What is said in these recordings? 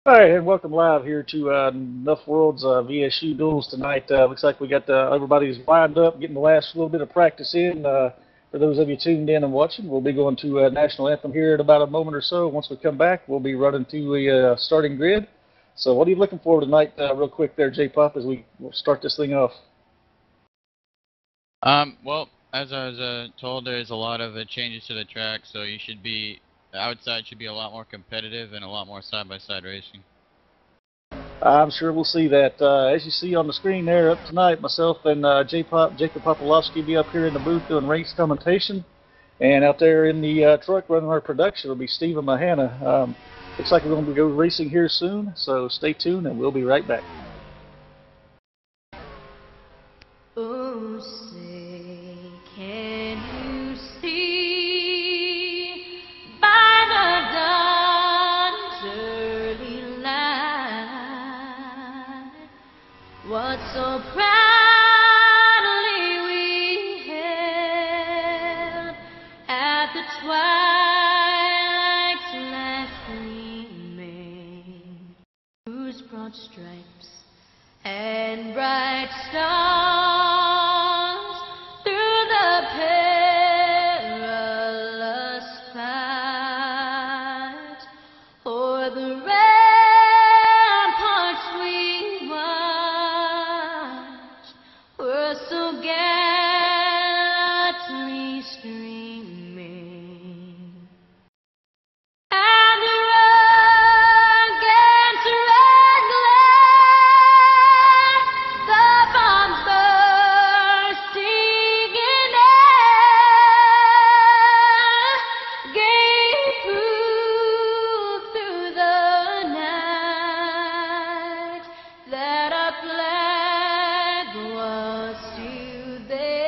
All right, and welcome live here to NuffWORLD's VSU duels tonight. Looks like we got everybody's lined up, getting the last little bit of practice in. For those of you tuned in and watching, we'll be going to National Anthem here in about a moment or so. Once we come back, we'll be running to the starting grid. So what are you looking for tonight, real quick there, J-Pop, as we start this thing off? Well, as I was told, there's a lot of changes to the track, so the outside should be a lot more competitive and a lot more side-by-side racing. I'm sure we'll see that. As you see on the screen there up tonight, myself and Jacob Popolowski will be up here in the booth doing race commentation. And out there in the truck running our production will be Stephen Mahana. Looks like we're going to go racing here soon, so stay tuned and we'll be right back. Oh, say, can you see by the dawn's early light what so proudly we hailed at the twilight's last gleaming, whose broad stripes and bright stars through the perilous fight o'er the ramparts we watched were so gallantly streaming. And the rugged red glare, the bomb bursting in air, gave proof through the night that our flag was still there.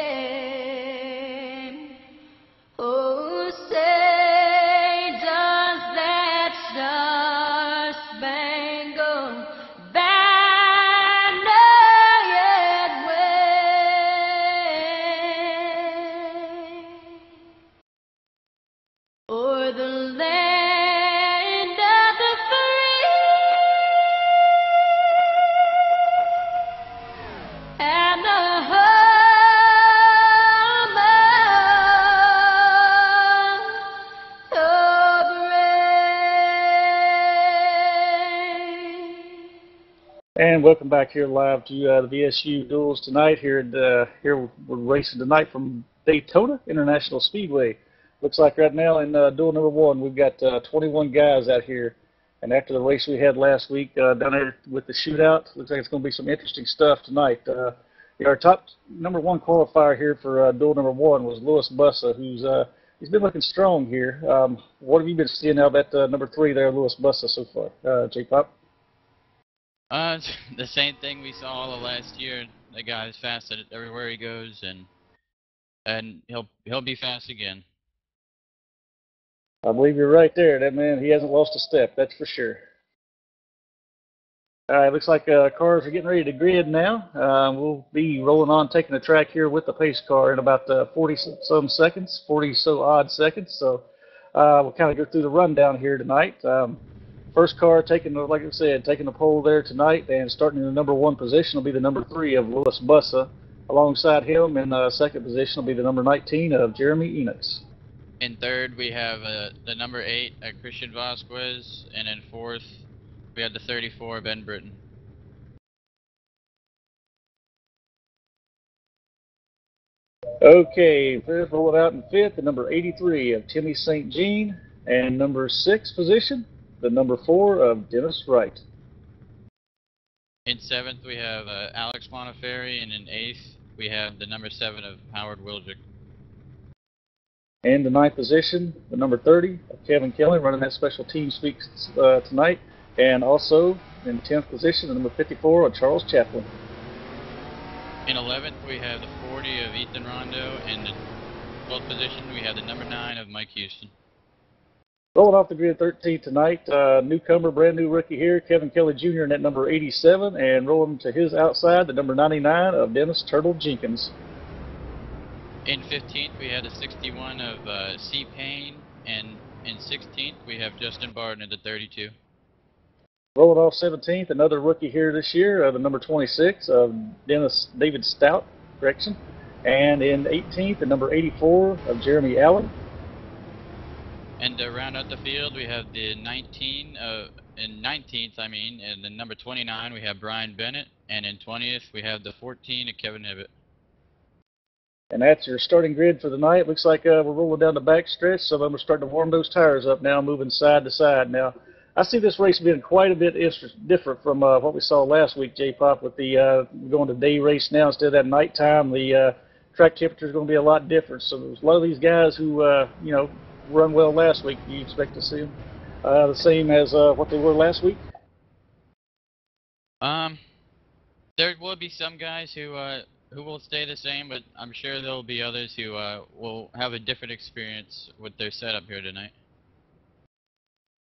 Oh, say, does that star-spangled banner yet wave o'er the land of the free and the home of brave. And welcome back here live to the VSU duels tonight. Here we're racing tonight from Daytona International Speedway. Looks like right now in duel number one, we've got 21 guys out here. And after the race we had last week down there with the shootout, looks like it's going to be some interesting stuff tonight. Our top number one qualifier here for duel number one was Louis Bussa, who's he's been looking strong here. What have you been seeing out of that number three there, Louis Bussa, so far, J-Pop? The same thing we saw all of last year. The guy is fast at it everywhere he goes, and he'll be fast again. I believe you're right there. That man, he hasn't lost a step, that's for sure. All right, looks like cars are getting ready to grid now. We'll be rolling on, taking the track here with the pace car in about 40-some seconds, 40-so-odd seconds. So we'll kind of go through the rundown here tonight. First car taking, like I said, taking the pole there tonight, and starting in the number one position will be the number 3 of Louis Bussa. Alongside him in second position will be the number 19 of Jeremy Enox. In third, we have the number 8, Christian Vasquez, and in fourth, we have the 34, Ben Britton. Okay, rolling out in fifth, the number 83 of Timmy St. Jean, and number 6 position, the number 4 of Dennis Wright. In seventh, we have Alex Montefiore, and in eighth, we have the number 7 of Howard Wildrick. And the ninth position, the number 30 of Kevin Kelly, running that special team sweep tonight. And also in 10th position, the number 54 of Charles Chaplin. In 11th, we have the 40 of Ethan Rondo, and the 12th position, we have the number 9 of Mike Houston. Rolling off the grid 13th tonight, newcomer, brand new rookie here, Kevin Kelly Jr. in that number 87, and rolling to his outside, the number 99 of Dennis Turtle Jenkins. In 15th, we have the 61 of C. Payne, and in 16th, we have Justin Barton at the 32. Rolling off 17th, another rookie here this year, the number 26, David Stout, correction. And in 18th, the number 84 of Jeremy Allen. And to round out the field, we have the 19, in 19th, and the number 29, we have Brian Bennett. And in 20th, we have the 14 of Kevin Hibbett. And that's your starting grid for the night. Looks like we're rolling down the back stretch. Some of them are starting to warm those tires up now, moving side to side. Now, I see this race being quite a bit different from what we saw last week, J-Pop, with the going to day race now instead of that nighttime. The track temperature is going to be a lot different. So there's a lot of these guys who, run well last week. Do you expect to see them the same as what they were last week? There will be some guys who will stay the same, but I'm sure there will be others who will have a different experience with their setup here tonight.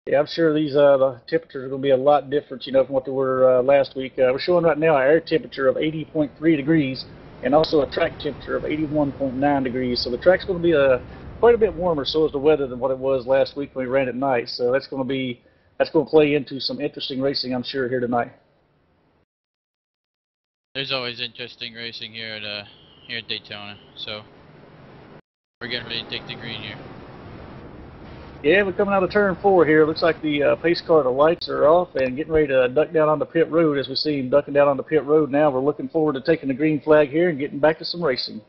Yeah, I'm sure these the temperatures are going to be a lot different, from what they were last week. We're showing right now an air temperature of 80.3 degrees and also a track temperature of 81.9 degrees. So the track's going to be quite a bit warmer, so is the weather, than what it was last week when we ran at night. So that's going to play into some interesting racing, I'm sure, here tonight. There's always interesting racing here at Daytona, so we're getting ready to take the green here. Yeah, we're coming out of turn 4 here. Looks like the pace car, the lights are off and getting ready to duck down on the pit road. As we see him ducking down on the pit road now, we're looking forward to taking the green flag here and getting back to some racing.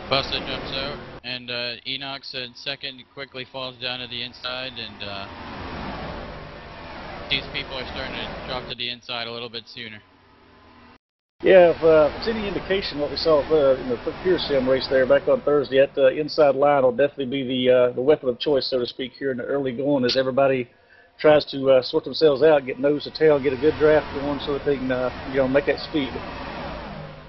Busta jumps out, and Enoch's in second, quickly falls down to the inside, and these people are starting to drop to the inside a little bit sooner. Yeah, if it's any indication, what we saw in the Pure Sim race there back on Thursday, that inside line will definitely be the weapon of choice, so to speak, here in the early going, as everybody tries to sort themselves out, get nose to tail, get a good draft going, so that they can make that speed.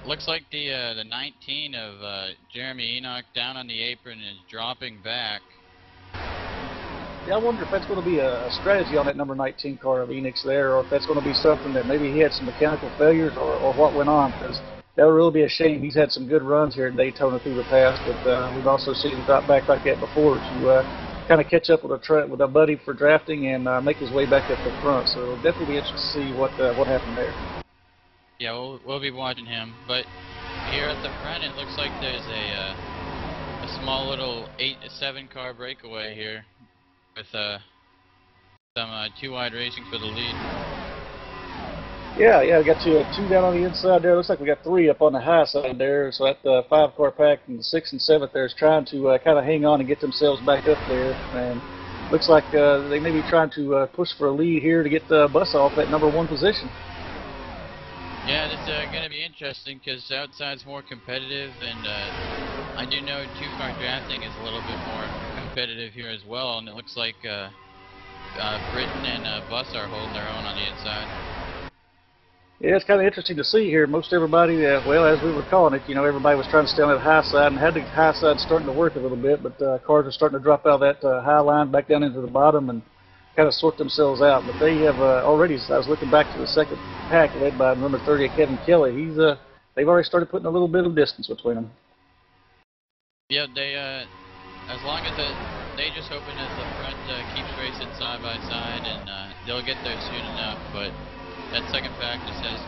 Looks like the 19 of Jeremy Enoch down on the apron is dropping back. Yeah, I wonder if that's going to be a strategy on that number 19 car of Enoch's there, or if that's going to be something that maybe he had some mechanical failures, or what went on, because that would really be a shame. He's had some good runs here at Daytona through the past, but we've also seen him drop back like that before to kind of catch up with a buddy for drafting and make his way back up the front. So it'll definitely be interesting to see what happened there. Yeah, we'll be watching him, but here at the front it looks like there's a small little 7 car breakaway here with some 2-wide racing for the lead. Yeah, we got 2 down on the inside there. Looks like we got 3 up on the high side there. So that 5-car pack and the 6th and 7th there is trying to kind of hang on and get themselves back up there. And looks like they may be trying to push for a lead here to get the bus off at number 1 position. Yeah, it's going to be interesting because outside's more competitive, and I do know 2-car drafting is a little bit more competitive here as well, and it looks like Britain and Bus are holding their own on the inside. Yeah, it's kind of interesting to see here. Most everybody, well, as we were calling it, everybody was trying to stay on that high side and had the high side starting to work a little bit, but cars are starting to drop out of that high line back down into the bottom and kind of sort themselves out. But they have already, I was looking back to the second pack led by number 30, Kevin Kelly. They've already started putting a little bit of distance between them. Yeah, they, as long as they just hoping that the front keeps racing side by side, and they'll get there soon enough. But that second pack just has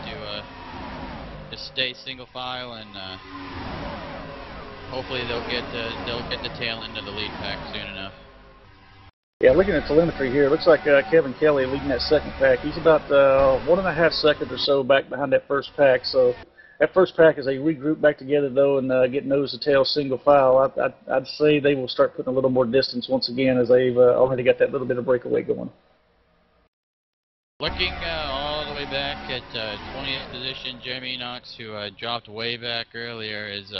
to stay single file, and hopefully they'll get the tail end of the lead pack soon enough. Yeah, looking at telemetry here, it looks like Kevin Kelly leading that second pack. He's about 1.5 seconds or so back behind that first pack. So that first pack, as they regroup back together, though, and get nose to tail single file, I'd say they will start putting a little more distance once again, as they've already got that little bit of breakaway going. Looking all the way back at 20th position, Jeremy Knox, who dropped way back earlier, is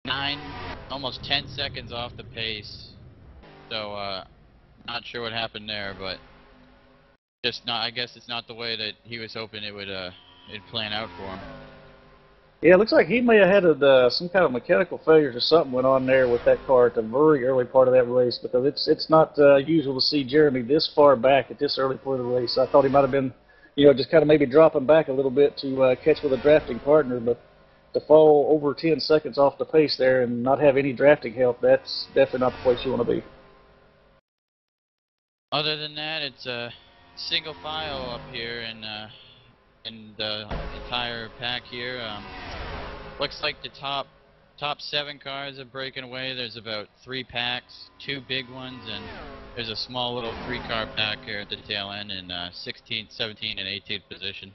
9, almost 10 seconds off the pace. So, not sure what happened there, but I guess it's not the way that he was hoping it would it'd plan out for him. Yeah, it looks like he may have had some kind of mechanical failures or something went on there with that car at the very early part of that race, because it's not usual to see Jeremy this far back at this early part of the race. I thought he might have been, just kind of maybe dropping back a little bit to catch with a drafting partner, but to fall over 10 seconds off the pace there and not have any drafting help, that's definitely not the place you want to be. Other than that, it's a single file up here in the entire pack here. Looks like the top 7 cars are breaking away. There's about 3 packs, 2 big ones, and there's a small little 3-car pack here at the tail end in 16th, 17th, and 18th position.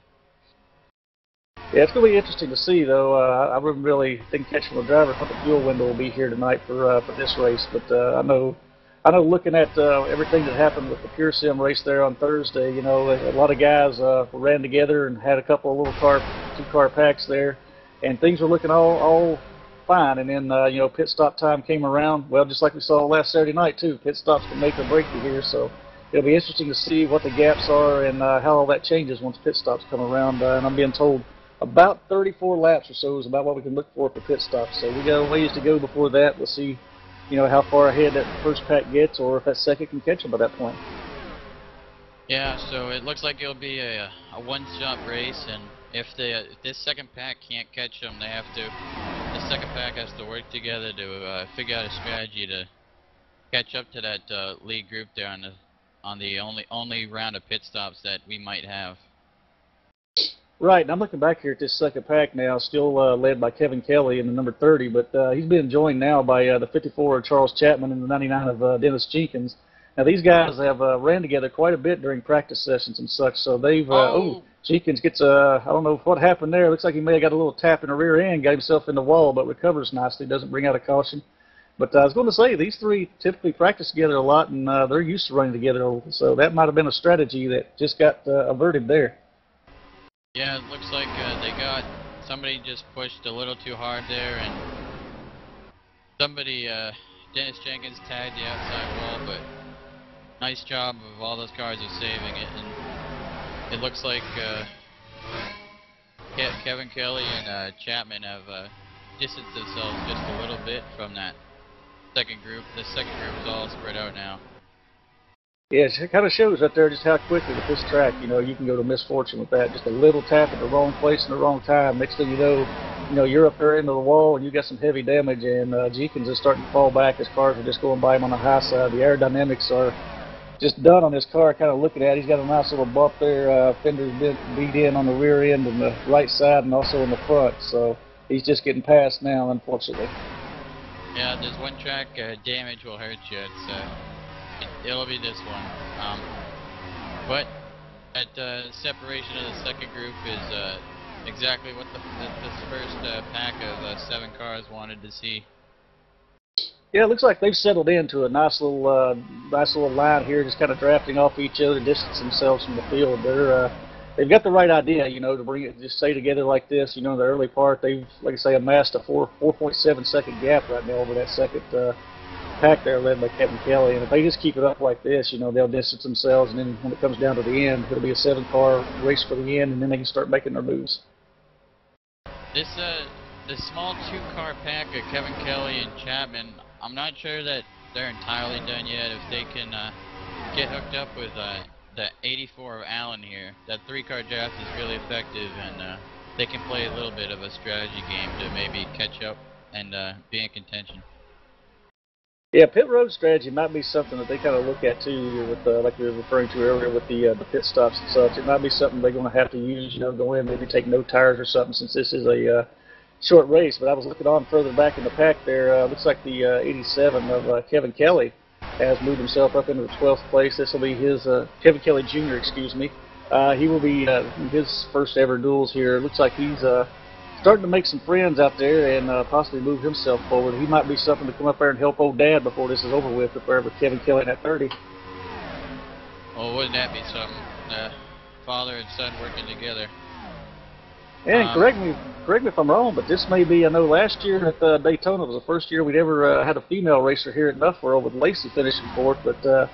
Yeah, it's going to be interesting to see, though. I wouldn't really think catching the driver what the fuel window will be here tonight for this race. But I know looking at everything that happened with the Pure Sim race there on Thursday, you know, a lot of guys ran together and had a couple of little 2-car packs there, and things were looking all fine. And then you know, pit stop time came around. Well, just like we saw last Saturday night too, pit stops can make or break you here. So it'll be interesting to see what the gaps are and how all that changes once pit stops come around. And I'm being told about 34 laps or so is about what we can look for pit stops. So we got a ways to go before that. We'll see, you know, how far ahead that first pack gets, or if that second can catch them by that point. Yeah, so it looks like it'll be a one-stop race, and if this second pack can't catch them, the second pack has to work together to figure out a strategy to catch up to that lead group there on the only round of pit stops that we might have. Right, and I'm looking back here at this second pack now, still led by Kevin Kelly in the number 30, but he's being joined now by the 54 of Charles Chapman and the 99 of Dennis Jenkins. Now, these guys have ran together quite a bit during practice sessions and such, so they've, Jenkins gets I don't know what happened there. Looks like he may have got a little tap in the rear end, got himself in the wall, but recovers nicely, doesn't bring out a caution. But I was going to say, these three typically practice together a lot, and they're used to running together, so that might have been a strategy that just got averted there. Yeah, it looks like somebody just pushed a little too hard there, and somebody, Dennis Jenkins tagged the outside wall, but nice job of all those cars of saving it, and it looks like Kevin Kelly and Chapman have distanced themselves just a little bit from that second group. The second group is all spread out now. Yeah, it kind of shows right there just how quickly with this track, you know, you can go to misfortune with that. Just a little tap at the wrong place in the wrong time. Next thing you know, you're up there into the wall and you got some heavy damage, and Jenkins is starting to fall back. His cars are just going by him on the high side. The aerodynamics are just done on this car. Kind of looking at it, he's got a nice little bump there. Fender's been beat in on the rear end and the right side and also in the front. So he's just getting past now, unfortunately. Yeah, there's one track damage will hurt you. It'll be this one. But that separation of the second group is exactly what this first pack of 7 cars wanted to see. Yeah, it looks like they've settled into a nice little line here, just kind of drafting off each other, distance themselves from the field. They've got the right idea, you know, to bring it, just stay together like this. You know, in the early part, they've, like I say, amassed a 4.7 second gap right now over that second pack there, led by Kevin Kelly. And if they just keep it up like this, you know, they'll distance themselves, and then when it comes down to the end, it'll be a 7-car race for the end, and then they can start making their moves. This small 2-car pack of Kevin Kelly and Chapman, I'm not sure that they're entirely done yet. If they can get hooked up with the 84 of Allen here, that 3-car draft is really effective, and they can play a little bit of a strategy game to maybe catch up and be in contention. Yeah, pit road strategy might be something that they kind of look at too, with like we were referring to earlier with the pit stops and such. It might be something they're going to have to use, you know, go in, maybe take no tires or something, since this is a short race. But I was looking on further back in the pack there. Looks like the 87 of Kevin Kelly has moved himself up into the 12th place. This will be his Kevin Kelly Jr., excuse me. He will be his first ever duels here. Looks like he's starting to make some friends out there and possibly move himself forward. He might be something to come up there and help old Dad before this is over with, up there with Kevin Kelly at 30. Oh, wouldn't that be something? Father and son working together. And correct me if I'm wrong, but this may be, I know last year at Daytona was the first year we'd ever had a female racer here at NuffWorld, with Lacey finishing fourth. But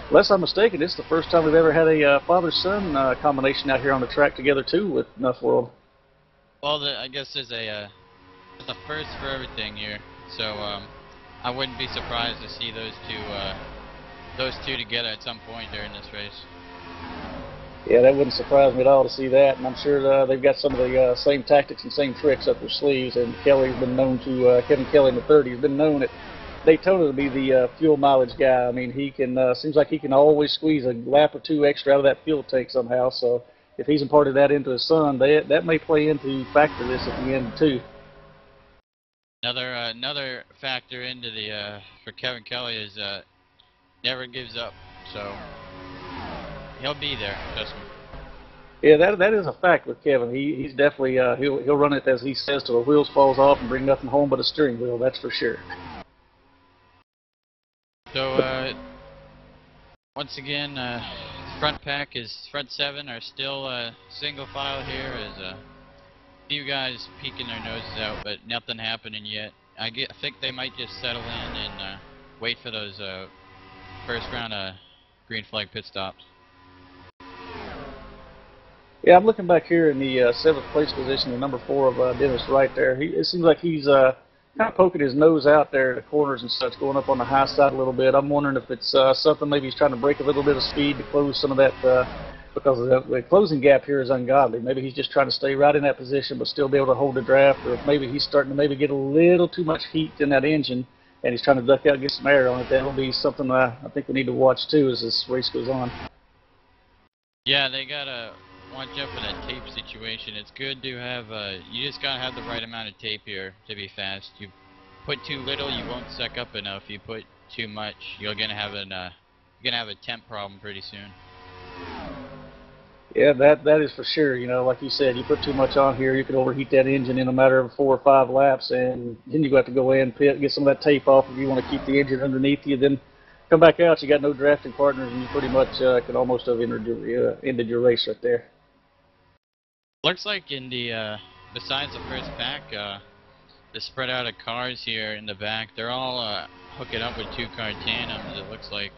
unless I'm mistaken, this is the first time we've ever had a father-son combination out here on the track together too with NuffWorld. Well, I guess there's a first for everything here, so I wouldn't be surprised to see those two together at some point during this race. Yeah, that wouldn't surprise me at all to see that, and I'm sure they've got some of the same tactics and same tricks up their sleeves. And Kelly's been known to Kevin Kelly in the 30 has been known at Daytona to be the fuel mileage guy. I mean, he can seems like he can always squeeze a lap or two extra out of that fuel tank somehow. So if he's imparted that into his son, that may play into factor this at the end too. Another factor into the for Kevin Kelly is never gives up. So he'll be there. Trust me. Yeah, that is a fact with Kevin. He's definitely he'll run it as he says till the wheels falls off and bring nothing home but a steering wheel. That's for sure. So once again, front seven are still single file here. As a few guys peeking their noses out, but nothing happening yet. I think they might just settle in and wait for those first round green flag pit stops. Yeah, I'm looking back here in the 7th place position, the number 4 of Dennis right there. It seems like he's kind of poking his nose out there in the corners and such, going up on the high side a little bit. I'm wondering if it's something maybe he's trying to break a little bit of speed to close some of that, because the closing gap here is ungodly. Maybe he's just trying to stay right in that position but still be able to hold the draft, or maybe he's starting to maybe get a little too much heat in that engine and he's trying to duck out and get some air on it. That'll be something I think we need to watch too as this race goes on. Yeah, they got to watch out for that tape situation. It's good to have, you just gotta have the right amount of tape here to be fast. You put too little, you won't suck up enough. You put too much, you're gonna have a temp problem pretty soon. Yeah, that is for sure. You know, like you said, you put too much on here, you could overheat that engine in a matter of 4 or 5 laps, and then you have to go in, pit, get some of that tape off if you want to keep the engine underneath you. Then come back out, you got no drafting partners, and you pretty much could almost have ended your race right there. Looks like in the besides the first pack, the spread out of cars here in the back, they're all hooking up with 2-car tandems. It looks like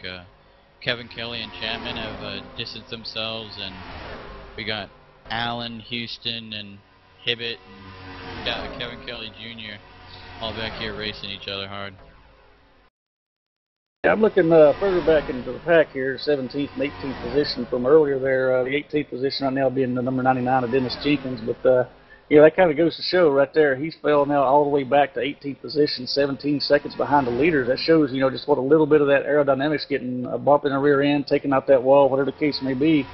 Kevin Kelly and Chapman have distanced themselves, and we got Allen, Houston, and Hibbett, and Kevin Kelly Jr. all back here racing each other hard. Yeah, I'm looking further back into the pack here, 17th and 18th position from earlier there. The 18th position right now being the number 99 of Dennis Jenkins. But, you know, that kind of goes to show right there. He's fell now all the way back to 18th position, 17 seconds behind the leaders. That shows, you know, just what a little bit of that aerodynamics getting a bump in the rear end, taking out that wall, whatever the case may be.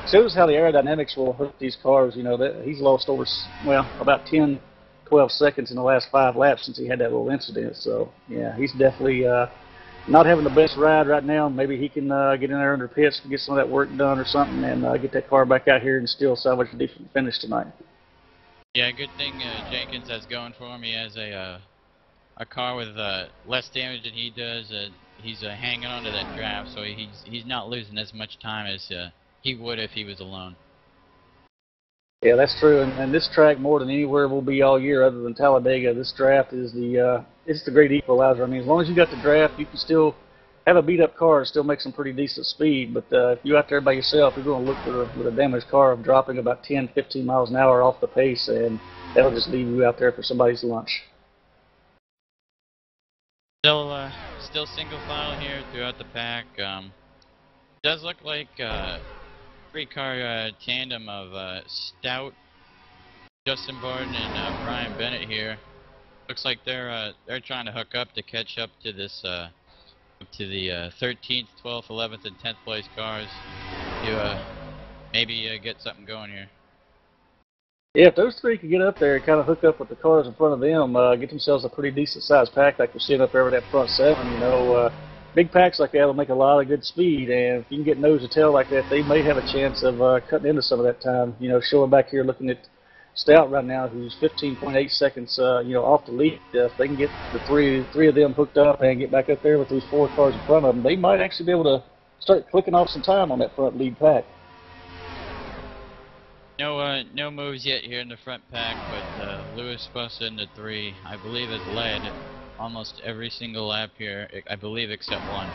Shows how the aerodynamics will hurt these cars. You know, that he's lost over, well, about 10, 12 seconds in the last 5 laps since he had that little incident. So, yeah, he's definitely not having the best ride right now. Maybe he can get in there under pits to get some of that work done or something, and get that car back out here and still salvage a decent finish tonight. Yeah, good thing Jenkins has going for him. He has a car with less damage than he does. He's hanging on to that draft, so he's not losing as much time as he would if he was alone. Yeah, that's true, and this track more than anywhere will be all year other than Talladega. This draft is it's the great equalizer. I mean, as long as you got the draft, you can still have a beat-up car and still make some pretty decent speed. But if you're out there by yourself, you're going to look with a damaged car of dropping about 10, 15 miles an hour off the pace, and that'll just leave you out there for somebody's lunch. Still single file here throughout the pack. Does look like 3-car tandem of Stout, Justin Barton, and Brian Bennett here. Looks like they're trying to hook up to catch up to this up to the 13th, 12th, 11th, and 10th place cars to maybe get something going here. Yeah, if those 3 could get up there and kind of hook up with the cars in front of them, get themselves a pretty decent sized pack like we're seeing up there with that front 7, you know. Big packs like that will make a lot of good speed, and if you can get nose to tail like that, they may have a chance of cutting into some of that time. You know, showing back here, looking at Stout right now, who's 15.8 seconds, you know, off the lead. If they can get the three of them hooked up and get back up there with these 4 cars in front of them, they might actually be able to start clicking off some time on that front lead pack. No moves yet here in the front pack, but Lewis Fuss in the 3, I believe, has led almost every single lap here, I believe, except 1.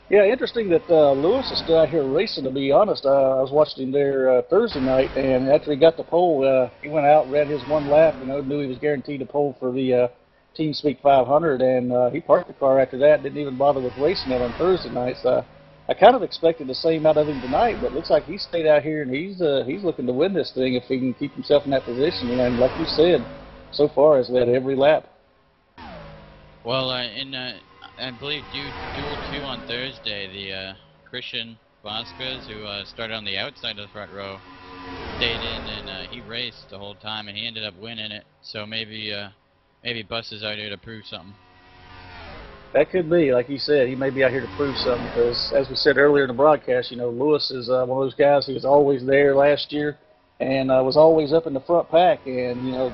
Yeah, interesting that Lewis is still out here racing, to be honest. I was watching him there Thursday night, and after he got the pole, he went out and ran his 1 lap, you know, knew he was guaranteed a pole for the Team Speak 500, and he parked the car after that, didn't even bother with racing it on Thursday night. So I kind of expected the same out of him tonight, but it looks like he stayed out here, and he's looking to win this thing if he can keep himself in that position. And like you said, so far has led every lap. Well, I believe Duel 2 on Thursday, the Christian Vasquez, who started on the outside of the front row, stayed in and he raced the whole time and he ended up winning it. So maybe Bus is out here to prove something. That could be, like you said, he may be out here to prove something because, as we said earlier in the broadcast, Lewis is one of those guys who was always there last year and was always up in the front pack. And,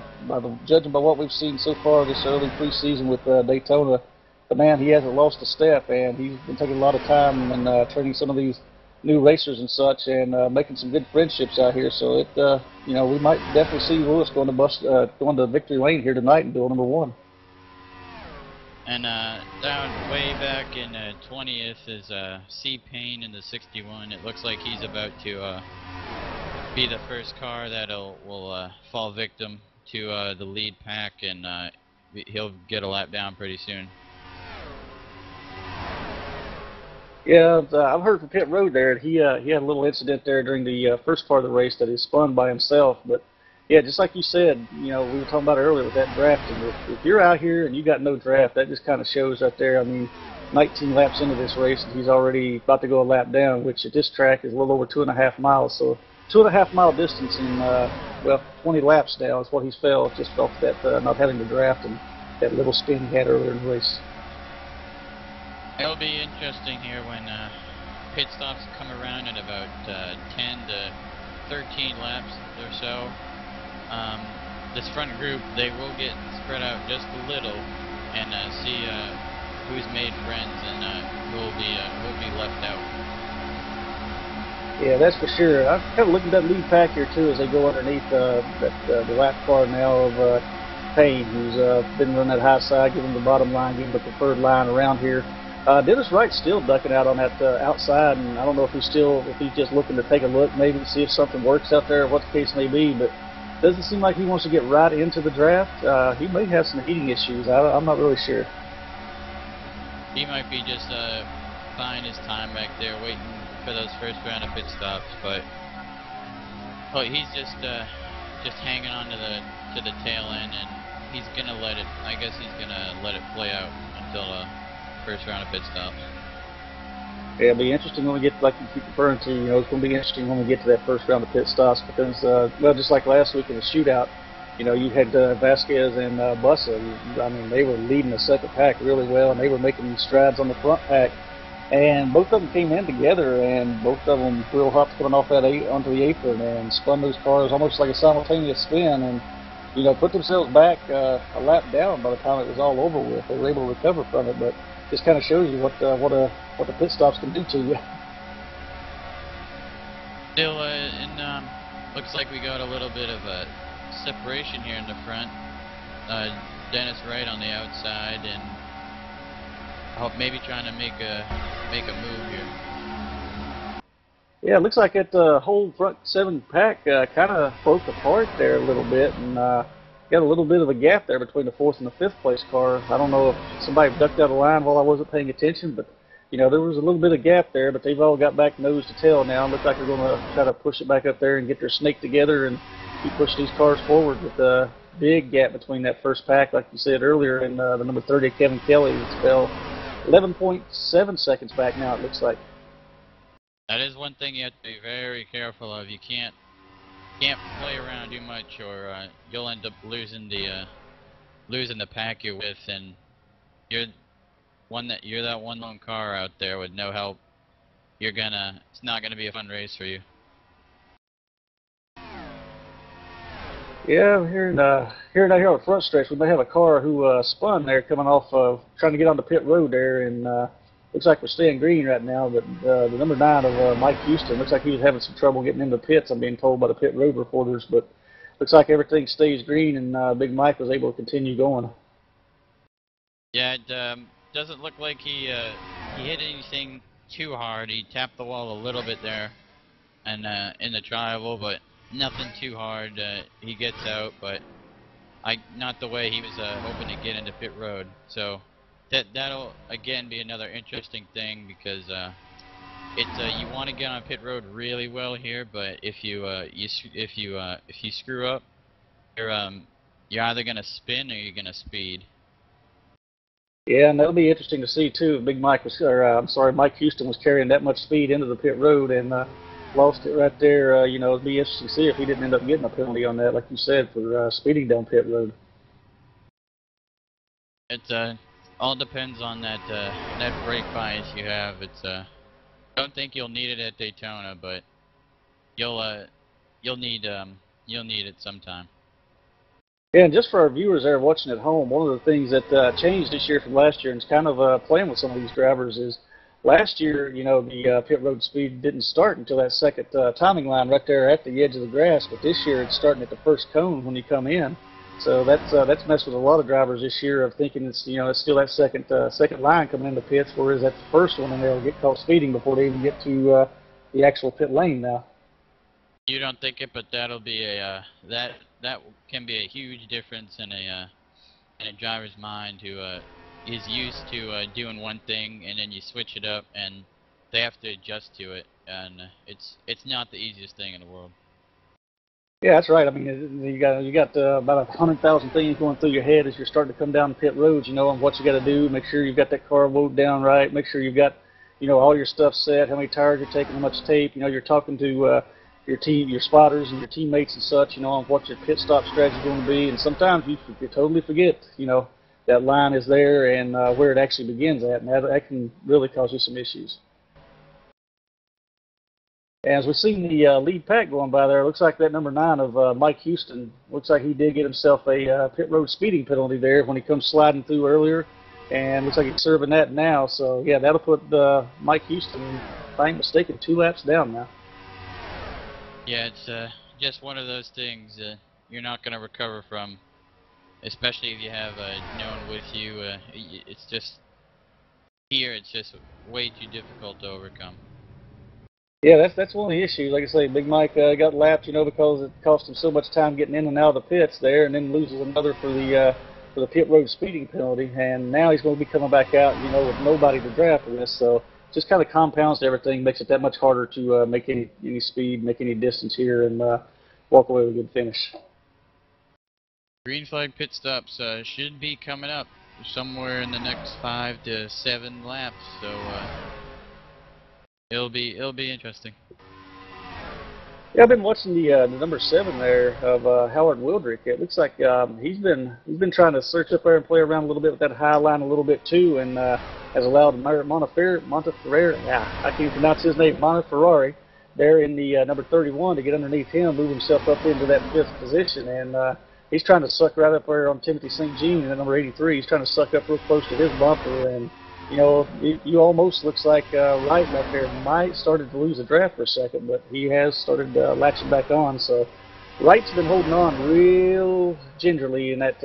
judging by what we've seen so far this early preseason with Daytona, the man, he hasn't lost a step, and he's been taking a lot of time and training some of these new racers and such and making some good friendships out here. So, we might definitely see Lewis going to victory lane here tonight and duel number 1. And down way back in 20th is C-Pain in the 61. It looks like he's about to be the first car that will fall victim to the lead pack, and he'll get a lap down pretty soon. Yeah, I've heard from pit road there. He had a little incident there during the first part of the race that he spun by himself. But yeah, just like you said, we were talking about earlier with that drafting. If you're out here and you got no draft, that just kind of shows right there. I mean, 19 laps into this race and he's already about to go a lap down, which at this track is a little over 2.5 miles. So 2.5 mile distance in 20 laps now is what he's fell just off that not having the draft and that little spin he had earlier in the race. It'll be interesting here when pit stops come around in about 10 to 13 laps or so. This front group, they will get spread out just a little and see who's made friends and who will be left out. Yeah, that's for sure. I'm kind of looking at that lead pack here too as they go underneath the lap car now of Payne, who's been running that high side, giving the bottom line, giving the preferred line around here. Dennis Wright's still ducking out on that outside, and I don't know if he's just looking to take a look, maybe see if something works out there, what the case may be, but it doesn't seem like he wants to get right into the draft. He may have some heating issues. I'm not really sure. He might be just buying his time back there, waiting for those first round of pit stops, but he's just hanging on to the tail end, and he's gonna let it. I guess he's gonna let it play out until first round of pit stops. Yeah, it'll be interesting when we get, like you keep referring to, it's going to be interesting when we get to that first round of pit stops because, just like last week in the shootout, you had Vasquez and Bussa. I mean, they were leading the second pack really well, and they were making strides on the front pack. And both of them came in together, and both of them real hot coming off that onto the apron and spun those cars almost like a simultaneous spin and, put themselves back a lap down by the time it was all over with. They were able to recover from it, but just kind of shows you what the pit stops can do to you. Still, looks like we got a little bit of a separation here in the front. Dennis Wright on the outside, and maybe trying to make a move here. Yeah, it looks like that whole front 7 pack kind of broke apart there a little bit, and got a little bit of a gap there between the 4th and the 5th place car. I don't know if somebody ducked out of line while I wasn't paying attention, but there was a little bit of gap there, but they've all got back nose to tail now. It looks like they're going to try to push it back up there and get their snake together and keep pushing these cars forward with a big gap between that first pack, like you said earlier, and the number 30, Kevin Kelly, it's fell 11.7 seconds back now, it looks like. That is one thing you have to be very careful of. You can't play around too much, or you'll end up losing the pack you're with, and you're that one lone car out there with no help. It's not gonna be a fun race for you. Yeah, here on the front stretch, we may have a car who spun there coming off trying to get on the pit road there, and looks like we're staying green right now, but the number 9 of Mike Houston, looks like he was having some trouble getting into the pits, I'm being told by the pit road reporters, but looks like everything stays green, and Big Mike was able to continue going. Yeah, it doesn't look like he hit anything too hard. He tapped the wall a little bit there, and in the tri-oval, but nothing too hard. He gets out, but not the way he was hoping to get into pit road. So that'll again be another interesting thing because you want to get on pit road really well here, but if you screw up, you're either gonna spin or you're gonna speed. Yeah, and that'll be interesting to see too. Big Mike was, or I'm sorry, Mike Houston was carrying that much speed into the pit road and lost it right there. It'd be interesting to see if he didn't end up getting a penalty on that, like you said, for speeding down pit road. It all depends on that brake bias you have. Don't think you'll need it at Daytona, but you'll need it sometime. Yeah, and just for our viewers there watching at home, one of the things that changed this year from last year, and it's kind of playing with some of these drivers, is last year, the pit road speed didn't start until that second timing line right there at the edge of the grass. But this year, it's starting at the first cone when you come in. So that's messed with a lot of drivers this year of thinking it's still that second line coming into pits, whereas that's the first one, and they'll get caught speeding before they even get to the actual pit lane now. You don't think it, but that'll be that can be a huge difference in a driver's mind who is used to doing one thing, and then you switch it up and they have to adjust to it, and it's not the easiest thing in the world. Yeah, that's right. I mean, you got about 100,000 things going through your head as you're starting to come down the pit roads. On what you got to do. Make sure you've got that car loaded down right. Make sure you've got all your stuff set. How many tires you're taking, how much tape. You're talking to your team, your spotters, and your teammates and such. On what your pit stop strategy is going to be. And sometimes you totally forget. That line is there and where it actually begins at, and that can really cause you some issues. As we've seen the lead pack going by there, it looks like that number 9 of Mike Houston, looks like he did get himself a pit road speeding penalty there when he comes sliding through earlier, and looks like he's serving that now. So, yeah, that'll put Mike Houston, if I ain't mistaken, 2 laps down now. Yeah, it's just one of those things you're not going to recover from, especially if you have no one with you. It's just way too difficult to overcome. Yeah, that's one of the issues. Like I say, Big Mike got lapped, because it cost him so much time getting in and out of the pits there, and then loses another for the pit road speeding penalty. And now he's going to be coming back out, with nobody to draft with. So just kind of compounds everything, makes it that much harder to make any speed, make any distance here, and walk away with a good finish. Green flag pit stops should be coming up somewhere in the next 5 to 7 laps. So. It'll be interesting. Yeah, I've been watching the number 7 there of Howard Wildrick. It looks like he's been trying to search up there and play around a little bit with that high line a little bit too, and has allowed Monteferrari, I can't pronounce his name, Monteferrari, there in the number 31 to get underneath him, move himself up into that 5th position, and he's trying to suck right up there on Timothy St. Jean in number 83. He's trying to suck up real close to his bumper, and you almost looks like Wright back there might started to lose the draft for a second, but he has started latching back on. So Wright's been holding on real gingerly in that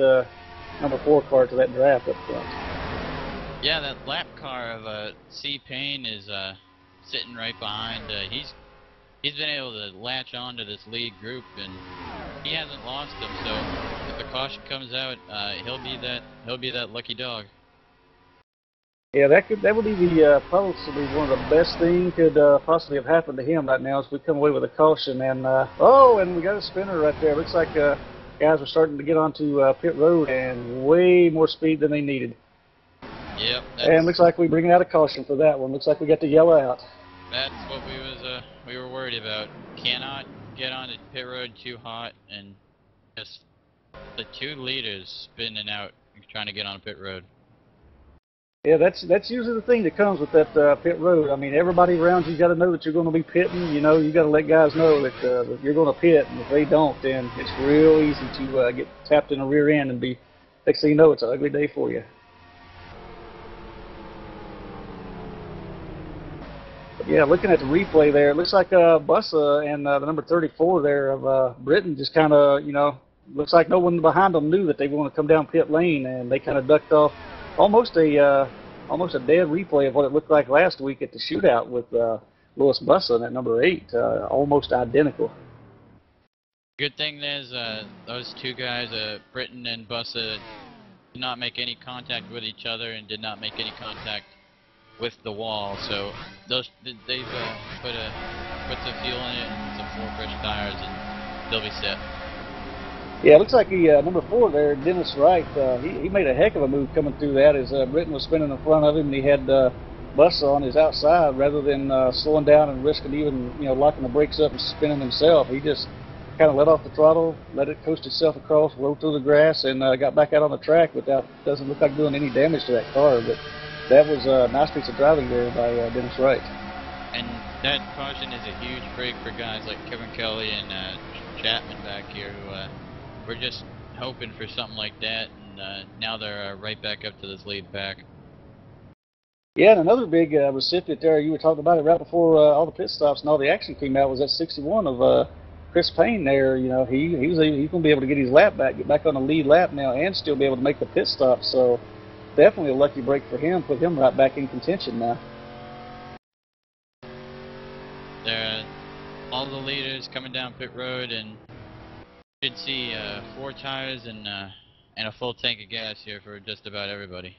number 4 car to that draft up front. Yeah, that lap car of C. Payne is sitting right behind. He's been able to latch on to this lead group, and he hasn't lost them. So if the caution comes out, he'll be that lucky dog. Yeah, that would be possibly one of the best things could possibly have happened to him right now as we come away with a caution. And and we got a spinner right there. Looks like guys are starting to get onto pit road and way more speed than they needed. Yep. And looks like we bring out a caution for that one. Looks like we got the yellow out. That's what we were worried about. Cannot get onto pit road too hot, and just the 2 leaders spinning out trying to get on pit road. Yeah, that's usually the thing that comes with that pit road. I mean, everybody around you got to know that you're going to be pitting. You got to let guys know that you're going to pit, and if they don't, then it's real easy to get tapped in the rear end and be, next thing you know, it's an ugly day for you. But yeah, looking at the replay there, it looks like Bussa and the number 34 there of Britain just kind of, looks like no one behind them knew that they were going to come down pit lane, and they kind of ducked off. Almost a dead replay of what it looked like last week at the shootout with Louis Bussa and that number 8, almost identical. Good thing is those 2 guys, Britton and Bussa, did not make any contact with each other and did not make any contact with the wall. So they've put some fuel in it and some 4 fresh tires, and they'll be set. Yeah, it looks like he number 4 there, Dennis Wright. He made a heck of a move coming through that as Britton was spinning in front of him, and he had Bus on his outside rather than slowing down and risking even locking the brakes up and spinning himself. He just kind of let off the throttle, let it coast itself across, rolled through the grass, and got back out on the track without doesn't look like doing any damage to that car. But that was a nice piece of driving there by Dennis Wright. And that caution is a huge break for guys like Kevin Kelly and Chapman back here who were just hoping for something like that, and now they're right back up to this lead pack. Yeah, and another big recipient there, you were talking about it right before all the pit stops and all the action came out, was that 61 of Chris Payne there. You know, he's going to be able to get his lap back, get back on the lead lap now, and still be able to make the pit stop. So definitely a lucky break for him, put him right back in contention now. There, all the leaders coming down pit road, and you should see 4 tires and a full tank of gas here for just about everybody.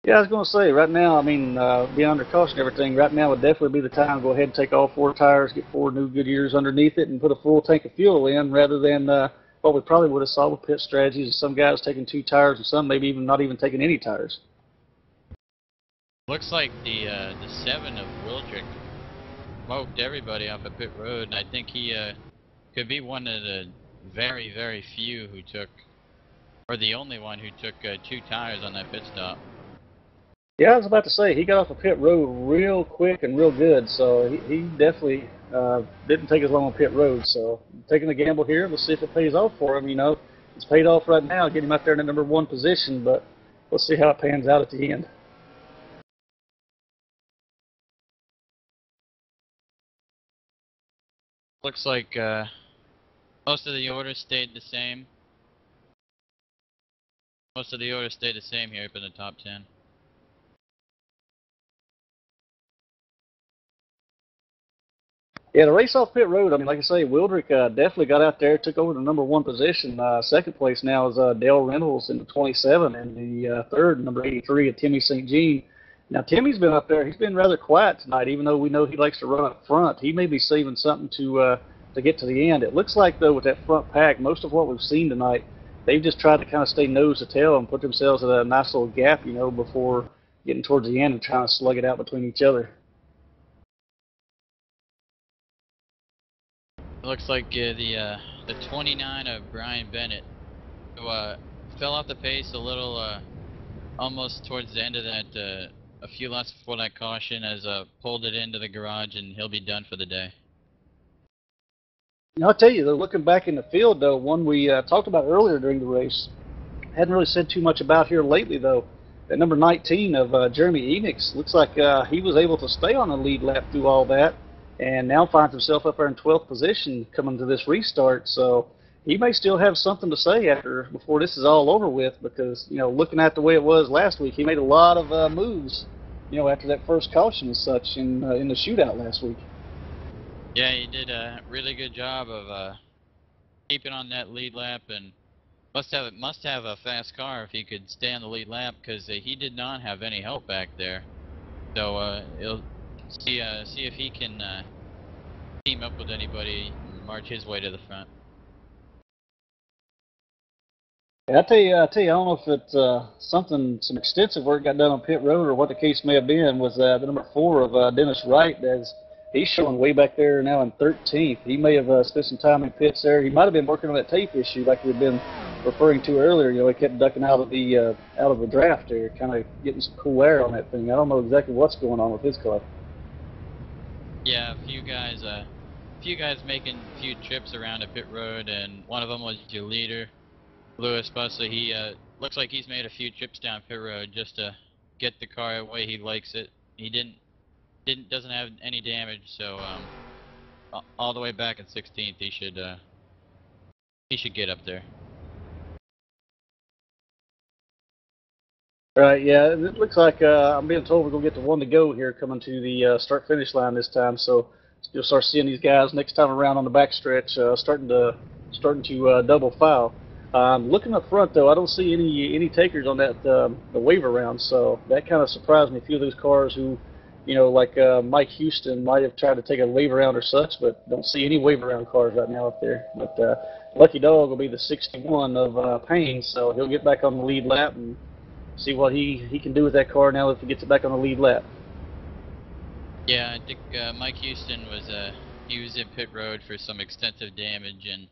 Yeah, I was going to say, right now, I mean, being under caution and everything, right now would definitely be the time to go ahead and take all 4 tires, get 4 new Goodyears underneath it, and put a full tank of fuel in, rather than what we probably would have saw with pit strategies of some guys taking 2 tires and some maybe even not even taking any tires. Looks like the 7 of Wildrick smoked everybody off of pit road, and I think he could be one of the very, very few who took, or the only one who took 2 tires on that pit stop. Yeah, I was about to say, he got off the pit road real quick and real good, so he definitely didn't take as long on pit road. So taking the gamble here, we'll see if it pays off for him. You know, it's paid off right now, getting him out there in the number 1 position, but we'll see how it pans out at the end. Looks like most of the orders stayed the same. Most of the orders stayed the same here up in the top 10. Yeah, the race off pit road, I mean, like I say, Wildrick definitely got out there, took over the number 1 position. Second place now is Dale Reynolds in the 27, and the third, number 83, Timmy St. Jean. Now, Timmy's been up there. He's been rather quiet tonight, even though we know he likes to run up front. He may be saving something to get to the end. It looks like, though, with that front pack, most of what we've seen tonight, they've just tried to kind of stay nose to tail and put themselves at a nice little gap, you know, before getting towards the end and trying to slug it out between each other. Looks like the 29 of Brian Bennett, who fell off the pace a little, almost towards the end of that, a few laps before that caution, has pulled it into the garage, and he'll be done for the day. I'll tell you, though, looking back in the field, though, one we talked about earlier during the race, hadn't really said too much about here lately, though. At number 19 of Jeremy Enix, looks like he was able to stay on the lead lap through all that, and now finds himself up there in 12th position coming to this restart. So he may still have something to say before this is all over with, because, you know, looking at the way it was last week, he made a lot of moves, you know, after that first caution and such in the shootout last week. Yeah, he did a really good job of keeping on that lead lap, and must have a fast car if he could stay on the lead lap, because he did not have any help back there. So he'll see if he can team up with anybody and march his way to the front. Yeah, I tell you, I don't know if it's some extensive work got done on pit road or what the case may have been with the number 4 of Dennis Wright, as he's showing way back there now in 13th. He may have spent some time in pits there. He might have been working on that tape issue like we've been referring to earlier. You know, he kept ducking out of the draft there, kind of getting some cool air on that thing. I don't know exactly what's going on with his car. Yeah, a few guys making a few trips around a pit road, and one of them was your leader, Lewis Bussey. He looks like he's made a few trips down pit road just to get the car the way he likes it. He doesn't have any damage, so all the way back at 16th, he should get up there. Right, yeah, it looks like I'm being told we're going to get to 1 to go here coming to the start-finish line this time, so you'll start seeing these guys next time around on the backstretch starting to double file. Looking up front, though, I don't see any takers on that the waiver round, so that kind of surprised me. A few of those cars who you know, like Mike Houston might have tried to take a wave around or such, but don't see any wave around cars right now up there. But Lucky Dog will be the 61 of Payne, so he'll get back on the lead lap and see what he can do with that car now if he gets it back on the lead lap. Yeah, I think Mike Houston was he was in pit road for some extensive damage, and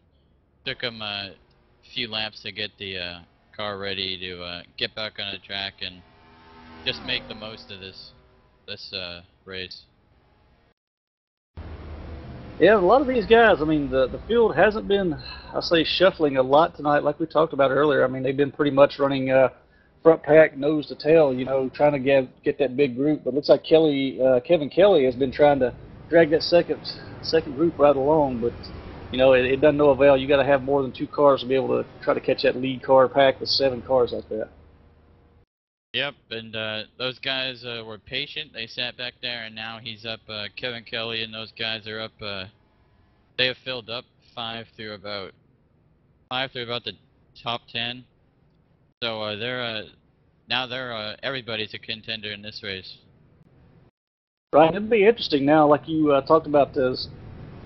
took him a few laps to get the car ready to get back on the track and just make the most of this race. Yeah, a lot of these guys, I mean, the field hasn't been, I say, shuffling a lot tonight like we talked about earlier. I mean, they've been pretty much running front pack, nose to tail, you know, trying to get that big group. But it looks like Kevin Kelly has been trying to drag that second group right along. But, you know, it doesn't no avail. You got to have more than 2 cars to be able to try to catch that lead car pack with 7 cars like that. Yep, and those guys were patient. They sat back there, and now he's up. Kevin Kelly and those guys are up. They have filled up 5 through about the top 10. So they're everybody's a contender in this race. Right, it'll be interesting now, like you talked about this.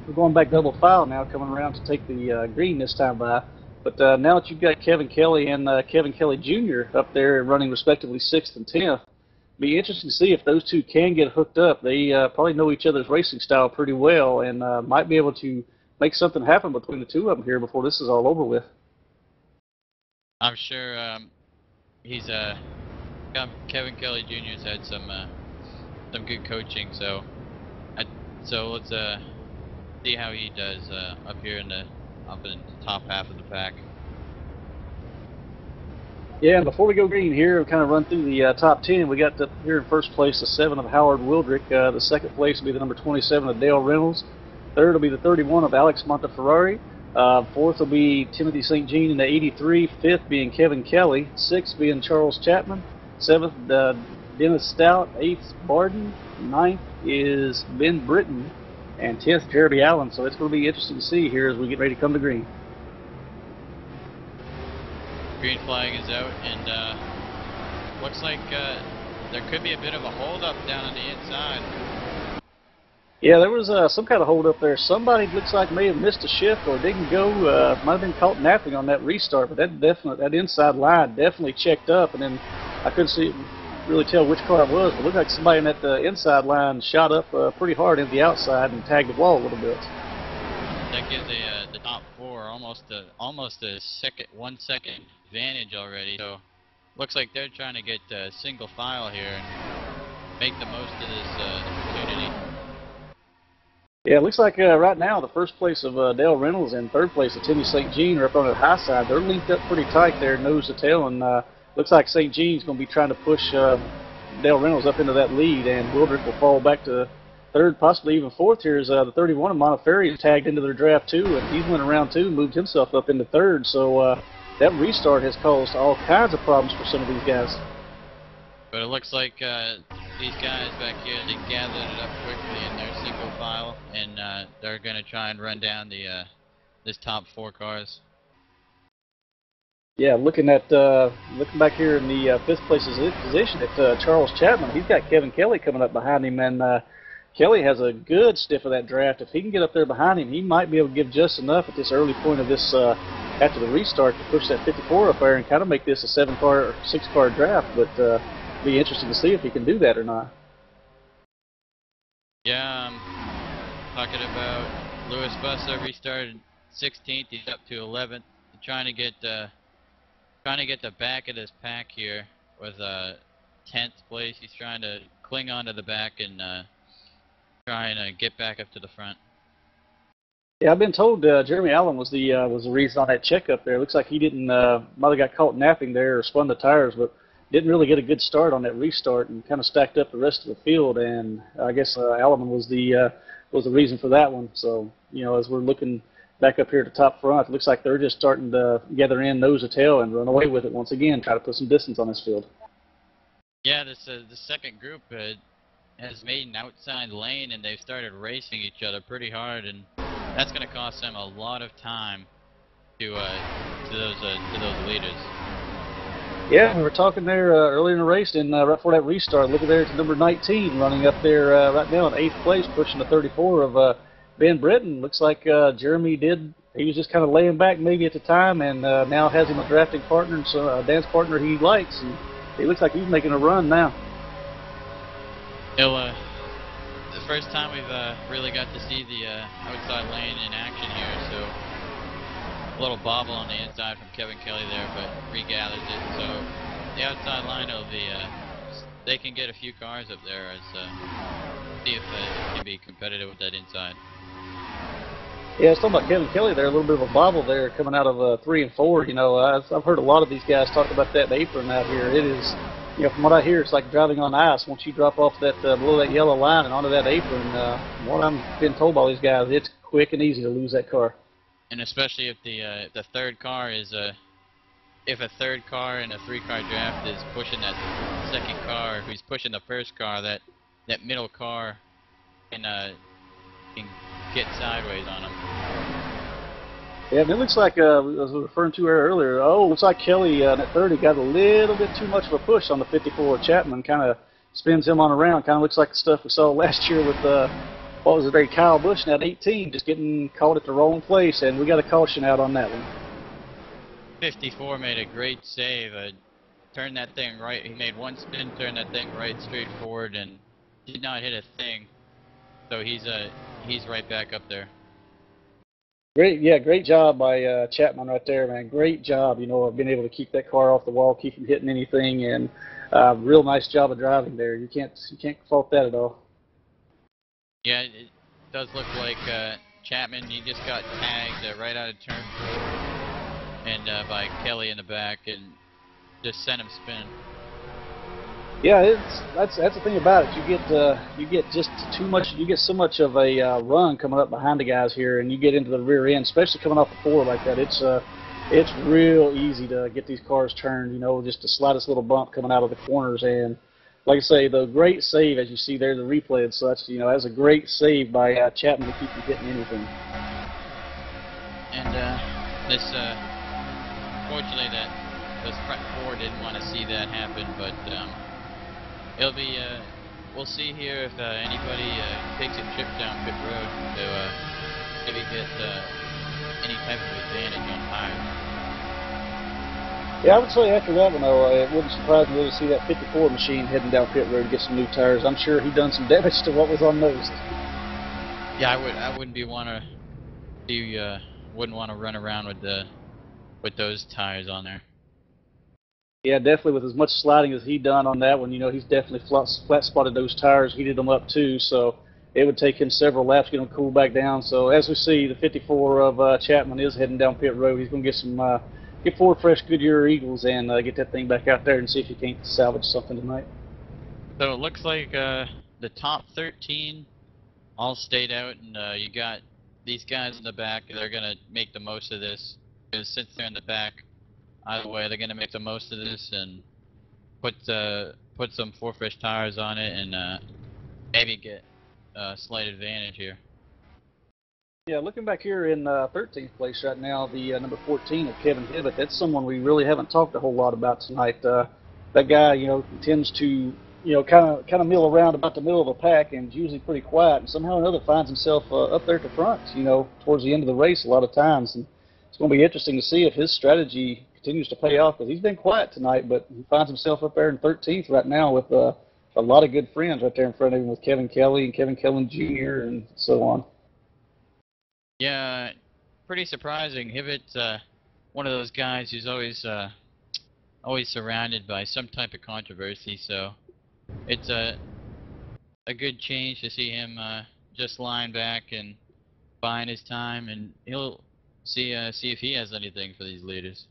We're going back double file now, coming around to take the green this time by. But now that you've got Kevin Kelly and Kevin Kelly Jr. up there running respectively 6th and 10th, be interesting to see if those two can get hooked up. They probably know each other's racing style pretty well, and might be able to make something happen between the two of them here before this is all over with. I'm sure he's Kevin Kelly Jr.'s had some good coaching, so let's see how he does up here in the top half of the pack. Yeah, and before we go green here, we'll kind of run through the top 10. We got here in first place the 7 of Howard Wildrick. The second place will be the number 27 of Dale Reynolds. Third will be the 31 of Alex Monteferrari. Fourth will be Timothy St. Jean in the 83. Fifth being Kevin Kelly. Sixth being Charles Chapman. Seventh, Dennis Stout. Eighth, Barden. Ninth is Ben Britton. And 10th, Jeremy Allen. So it's going to be interesting to see here as we get ready to come to green. Green flag is out, and looks like there could be a bit of a hold-up down on the inside. Yeah, there was some kind of hold-up there. Somebody looks like may have missed a shift or didn't go. Might have been caught napping on that restart, but that inside line definitely checked up, and then I couldn't really tell which car it was, but it looked like somebody in that inside line shot up pretty hard into the outside and tagged the wall a little bit. That gives the top 4 almost a 1 second advantage already. So looks like they're trying to get single file here and make the most of this opportunity. Yeah, it looks like right now the first place of Dale Reynolds and third place of Timmy St. Jean are up on the high side. They're linked up pretty tight there, nose to tail, and looks like St. Jean's going to be trying to push Dale Reynolds up into that lead, and Wildrick will fall back to third, possibly even fourth here as the 31 of Monteferrari is tagged into their draft too, and he's went around 2 and moved himself up into third. So that restart has caused all kinds of problems for some of these guys. But it looks like these guys back here, they gathered it up quickly in their single file, and they're going to try and run down this top 4 cars. Yeah, looking back here in the 5th place position at Charles Chapman, he's got Kevin Kelly coming up behind him, and Kelly has a good stiff of that draft. If he can get up there behind him, he might be able to give just enough at this early point of this after the restart to push that 54 up there and kind of make this a 7-car or 6-car draft. But be interesting to see if he can do that or not. Yeah, talking about Louis Bussa restarted 16th. He's up to 11th, trying to get the back of this pack here with 10th place. He's trying to cling onto the back and try and get back up to the front. Yeah, I've been told Jeremy Allen was the reason on that checkup there. Looks like he didn't might have got caught napping there or spun the tires, but didn't really get a good start on that restart and kind of stacked up the rest of the field. And I guess Allen was the reason for that one. So you know, as we're looking back up here at the top front, it looks like they're just starting to gather in nose to tail and run away with it once again, try to put some distance on this field. Yeah, the second group has made an outside lane, and they've started racing each other pretty hard, and that's going to cost them a lot of time to those leaders. Yeah, we were talking there earlier in the race, and right before that restart, look at there, it's number 19 running up there right now in 8th place, pushing the 34 of Ben Britton. Looks like Jeremy he was just kind of laying back maybe at the time, and now has him a drafting partner and so a dance partner he likes, and he looks like he's making a run now. The first time we've really got to see the outside lane in action here, so a little bobble on the inside from Kevin Kelly there, but regathers it. So the outside line will be, they can get a few cars up there as see if it can be competitive with that inside. Yeah, it's talking about Kevin Kelly there, a little bit of a bobble there coming out of 3 and 4. You know, I've heard a lot of these guys talk about that apron out here. It is, you know, from what I hear, it's like driving on ice. Once you drop off that below that yellow line and onto that apron, what I'm being told by these guys, it's quick and easy to lose that car. And especially if the third car is if a third car in a 3-car draft is pushing that second car, who's pushing the first car, that middle car can get sideways on him. Yeah, and it looks like, as I was referring to earlier, looks like Kelly in that 30 got a little bit too much of a push on the 54 Chapman, kind of spins him on around, kind of looks like the stuff we saw last year with what was it there, Kyle Busch in that 18, just getting caught at the wrong place, and we got a caution out on that one. 54 made a great save, turned that thing right, he made one spin, turned that thing right straight forward, and did not hit a thing, so he's right back up there. Great job by Chapman right there, man, great job, you know, of being able to keep that car off the wall, keep him hitting anything, and real nice job of driving there. You can't fault that at all. Yeah, it does look like Chapman, he just got tagged right out of turn 4 and by Kelly in the back and just sent him spinning. Yeah, that's the thing about it. You get just too much. You get so much of a run coming up behind the guys here, and you get into the rear end, especially coming off the 4 like that. It's real easy to get these cars turned. You know, just the slightest little bump coming out of the corners. And like I say, the great save, as you see there, the replay and such, you know, that's a great save by Chapman to keep you hitting anything. And this, fortunately, this front 4 didn't want to see that happen, but it'll be, we'll see here if anybody takes a trip down pit road to maybe get any type of advantage on tires. Yeah, I would say after that one, though, it wouldn't surprise me to see that 54 machine heading down pit road to get some new tires. I'm sure he done some damage to what was on those. Yeah, I wouldn't want to run around with those tires on there. Yeah, definitely with as much sliding as he done on that one, you know, he's definitely flat spotted those tires, heated them up too, so it would take him several laps to get them cooled back down. So as we see, the 54 of Chapman is heading down pit road. He's going to get some get 4 fresh Goodyear Eagles and get that thing back out there and see if he can't salvage something tonight. So it looks like the top 13 all stayed out, and you got these guys in the back. They're going to make the most of this, because since they're in the back, either way, they're going to make the most of this and put some 4 fresh tires on it and maybe get a slight advantage here. Yeah, looking back here in 13th place right now, the number 14 of Kevin Hibbett, that's someone we really haven't talked a whole lot about tonight. That guy, you know, tends to, you know, kind of mill around about the middle of the pack and is usually pretty quiet, and somehow or another finds himself up there at the front, you know, towards the end of the race a lot of times. And it's going to be interesting to see if his strategy continues to pay off, because he's been quiet tonight, but he finds himself up there in 13th right now with a lot of good friends right there in front of him with Kevin Kelly and Kevin Kelly Jr. and so on. Yeah, pretty surprising. Hibbett's one of those guys who's always surrounded by some type of controversy, so it's a good change to see him just lying back and buying his time, and he'll see if he has anything for these leaders.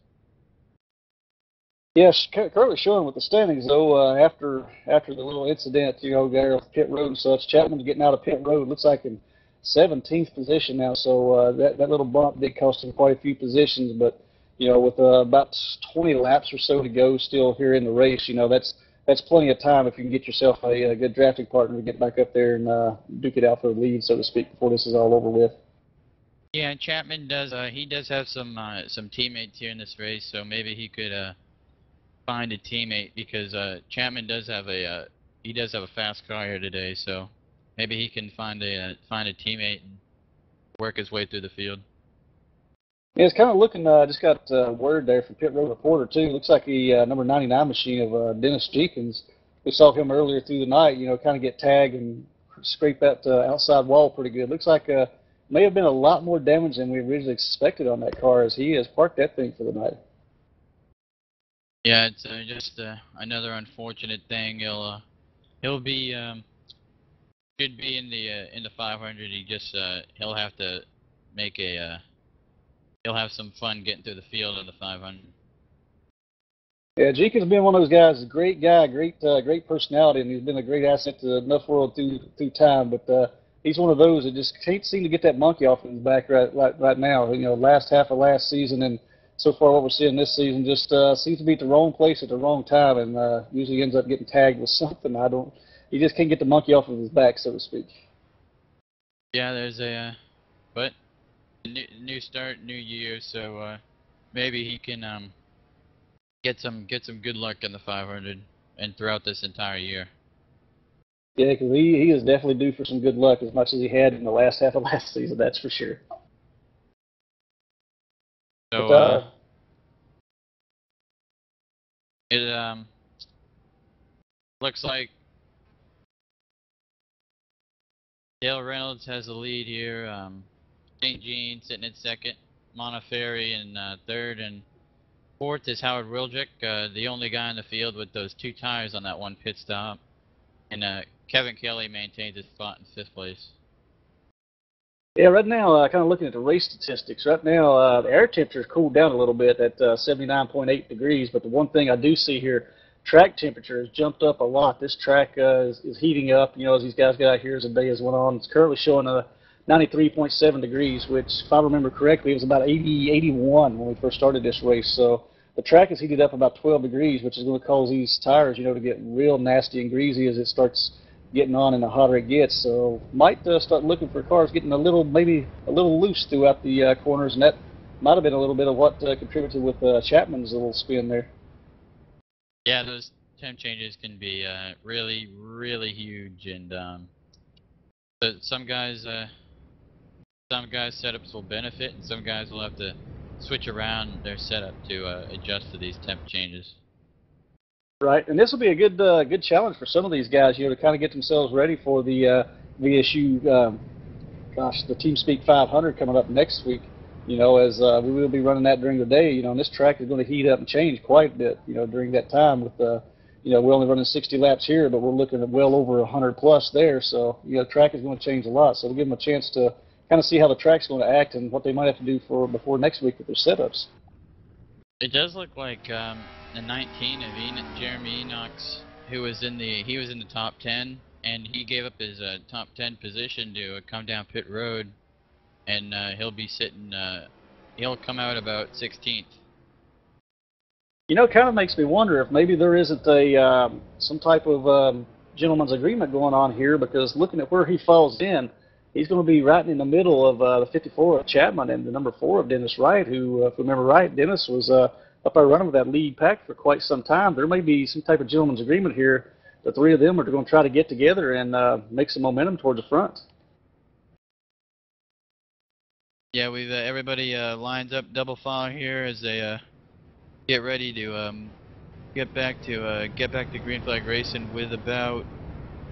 Yes, currently showing with the standings though. After the little incident, you know, there with pit road and such, Chapman's getting out of pit road. Looks like in 17th position now. So that little bump did cost him quite a few positions. But you know, with about 20 laps or so to go still here in the race, you know, that's plenty of time if you can get yourself a good drafting partner to get back up there and duke it out for the lead, so to speak, before this is all over with. Yeah, Chapman does. He does have some teammates here in this race, so maybe he could find a teammate because Chapman does have a fast car here today, so maybe he can find a teammate and work his way through the field. Yeah, it's kind of looking. Just got word there from Pit Road Reporter too. Looks like the number 99 machine of Dennis Jenkins. We saw him earlier through the night. Kind of get tagged and scrape that outside wall pretty good. Looks like may have been a lot more damage than we originally expected on that car, as he has parked that thing for the night. Yeah, it's just another unfortunate thing. He'll be should be in the 500. He just he'll have to make a he'll have some fun getting through the field in the 500. Yeah, Jenkins has been one of those guys. A great guy, great personality, and he's been a great asset to NuffWORLD through time. But he's one of those that just can't seem to get that monkey off his back right now. Last half of last season and so far what we're seeing this season just seems to be at the wrong place at the wrong time, and usually ends up getting tagged with something. He just can't get the monkey off of his back, so to speak. Yeah, there's but new start, new year, so maybe he can get some good luck in the 500 and throughout this entire year. Yeah, because he is definitely due for some good luck, as much as he had in the last half of last season. That's for sure. So But, it looks like Dale Reynolds has the lead here. St. Jean sitting in second, Montefiore in third, and fourth is Howard Wildrick, the only guy in the field with those 2 tires on that one pit stop. And Kevin Kelly maintains his spot in 5th place. yeah, right now, kind of looking at the race statistics, right now the air temperature has cooled down a little bit at 79.8 degrees, but the one thing I do see here, track temperature has jumped up a lot. This track is heating up, as these guys got out here as the day has went on. It's currently showing 93.7 degrees, which, if I remember correctly, it was about 81 when we first started this race. So the track is heated up about 12 degrees, which is going to cause these tires, to get real nasty and greasy as it starts getting on and the hotter it gets. So might start looking for cars getting maybe a little loose throughout the corners, and that might have been a little bit of what contributed with Chapman's little spin there. Yeah, those temp changes can be really, really huge, and some guys setups will benefit, and some guys will have to switch around their setup to adjust to these temp changes. Right, and this will be a good challenge for some of these guys, to kind of get themselves ready for the VSU, the TeamSpeak 500 coming up next week. As we will be running that during the day, and this track is going to heat up and change quite a bit, during that time. With we're only running 60 laps here, but we're looking at well over 100 plus there. So the track is going to change a lot. So we'll give them a chance to kind of see how the track's going to act and what they might have to do before next week with their setups. It does look like the 19 of Jeremy Enox, who was in the top 10, and he gave up his top 10 position to come down pit road, and he'll be sitting. He'll come out about 16th. It kind of makes me wonder if maybe there isn't some type of gentleman's agreement going on here, because looking at where he falls in, he's going to be right in the middle of the 54 of Chapman and the number 4 of Dennis Wright, who, if we remember right, Dennis was up there running with that lead pack for quite some time. There may be some type of gentleman's agreement here. The 3 of them are going to try to get together and make some momentum towards the front. Yeah, we've everybody lines up double file here as they get ready to get back to green flag racing with about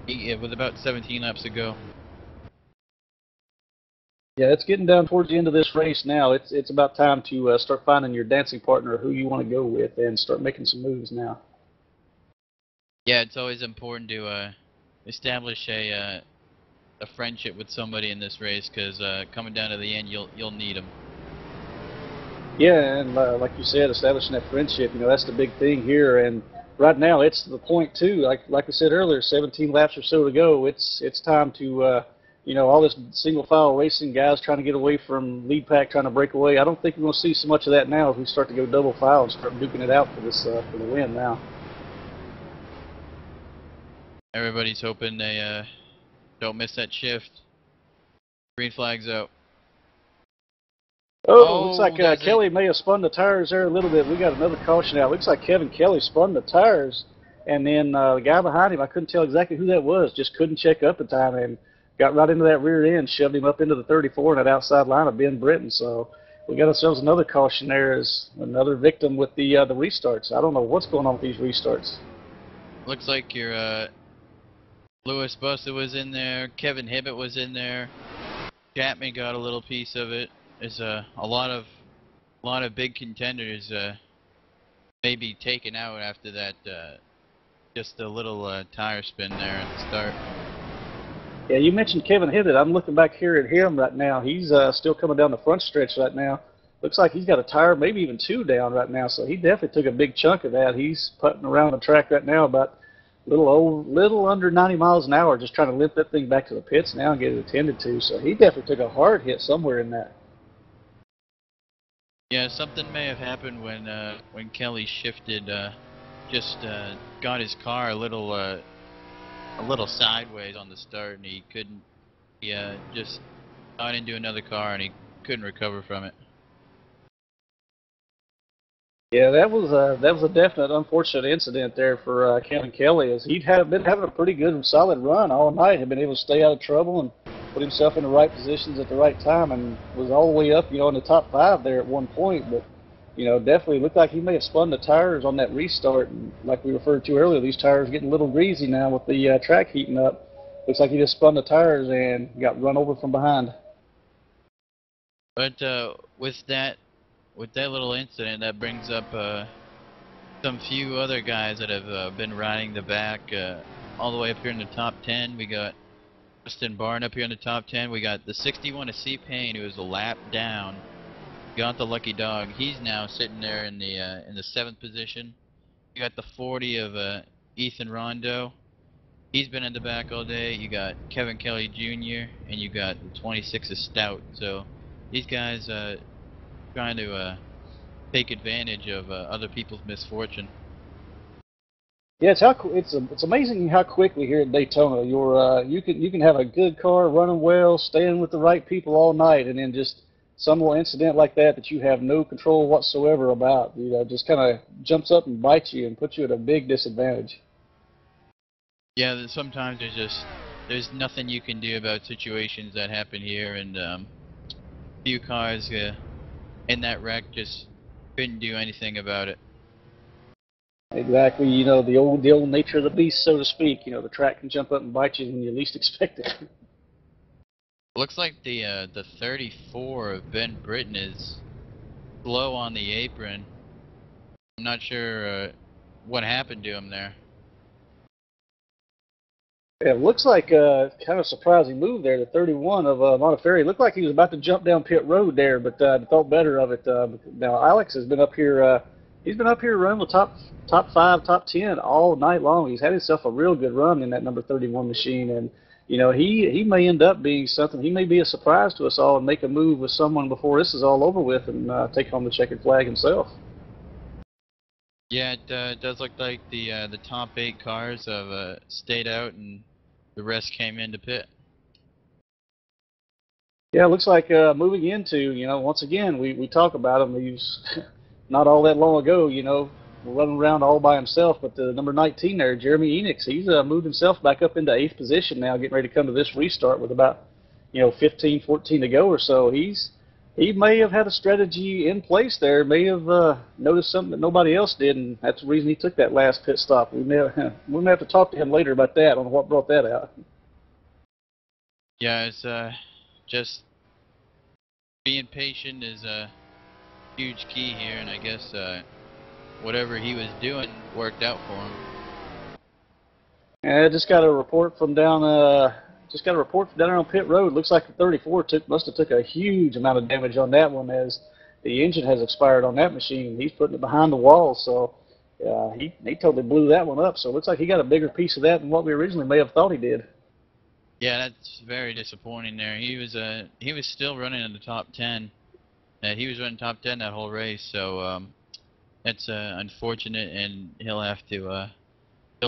17 laps to go. Yeah, it's getting down towards the end of this race now. It's about time to start finding your dancing partner, who you want to go with, and start making some moves now. Yeah, it's always important to establish a friendship with somebody in this race, because coming down to the end, you'll need them. Yeah, and like you said, establishing that friendship, that's the big thing here. And right now, it's the point too. Like I said earlier, 17 laps or so to go. It's time to, all this single file racing, guys trying to get away from lead pack, trying to break away. I don't think we're going to see so much of that now as we start to go double file and start duking it out for the win now. Everybody's hoping they don't miss that shift. Green flag's out. Oh, looks Oh, like there's a Kelly may have spun the tires there a little bit. We got another caution out. Looks like Kevin Kelly spun the tires, and then the guy behind him, I couldn't tell exactly who that was, just couldn't check up in time and got right into that rear end, shoved him up into the 34 and that outside line of Ben Britton. So we got ourselves another caution there as another victim with the restarts. I don't know what's going on with these restarts. looks like your Lewis Buster was in there, Kevin Hibbett was in there, Chapman got a little piece of it. There's a lot of big contenders maybe taken out after that just a little tire spin there at the start. Yeah, you mentioned Kevin Hibbett. I'm looking back here at him right now. He's still coming down the front stretch right now. Looks like he's got a tire, maybe even two down right now. So he definitely took a big chunk of that. He's putting around the track right now about little under 90 miles an hour, just trying to limp that thing back to the pits now and get it attended to. So he definitely took a hard hit somewhere in that. Yeah, something may have happened when Kelly shifted, got his car a little sideways on the start, and he couldn't. He just got into another car, and he couldn't recover from it. Yeah, that was a definite unfortunate incident there for Kevin Kelly, as he'd been having a pretty good, solid run all night. Had been able to stay out of trouble and put himself in the right positions at the right time, and was all the way up, in the top 5 there at one point. But definitely looked like he may have spun the tires on that restart. And like we referred to earlier, these tires are getting a little greasy now with the track heating up. Looks like he just spun the tires and got run over from behind. But with that little incident, that brings up some few other guys that have been riding the back all the way up here in the top 10. We got Justin Barn up here in the top 10. We got the 61 of C. Payne, who was a lap down. Got the lucky dog. He's now sitting there in the 7th position. You got the 40 of Ethan Rondo. He's been in the back all day. You got Kevin Kelly Jr. and you got the 26 of Stout. So these guys trying to take advantage of other people's misfortune. Yeah, it's amazing how quickly here at Daytona you can have a good car running well, staying with the right people all night, and then just some little incident like that you have no control whatsoever about, just kind of jumps up and bites you and puts you at a big disadvantage. Yeah, sometimes there's nothing you can do about situations that happen here, and few cars in that wreck just couldn't do anything about it. Exactly, the old nature of the beast, so to speak. The track can jump up and bite you when you least expect it. Looks like the 34 of Ben Britton is low on the apron. I'm not sure what happened to him there. Yeah, it looks like kind of surprising move there. The 31 of Montefiore looked like he was about to jump down pit road there, but thought better of it. Now Alex has been up here. He's been up here running the top 5, top 10 all night long. He's had himself a real good run in that number 31 machine, and he may end up being something. He may be a surprise to us all and make a move with someone before this is all over with and take home the checkered flag himself. Yeah, it does look like the top 8 cars have stayed out and the rest came into pit. Yeah, it looks like moving into, once again, we talk about him. He's not all that long ago, running around all by himself. But the number 19 there, Jeremy Enix, he's moved himself back up into 8th position now, getting ready to come to this restart with about, 15, 14 to go or so. He may have had a strategy in place there, may have noticed something that nobody else did, and that's the reason he took that last pit stop. We may have to talk to him later about that, on what brought that out. Yeah, it's just being patient is a huge key here, and I guess whatever he was doing worked out for him. And I just got a report from down there on pit road. Looks like the 34 must have took a huge amount of damage on that one, as the engine has expired on that machine. He's putting it behind the wall, so he totally blew that one up. So it looks like he got a bigger piece of that than what we originally may have thought he did. Yeah, that's very disappointing there. He was still running in the top 10. He was running top 10 that whole race, so that's unfortunate, and he'll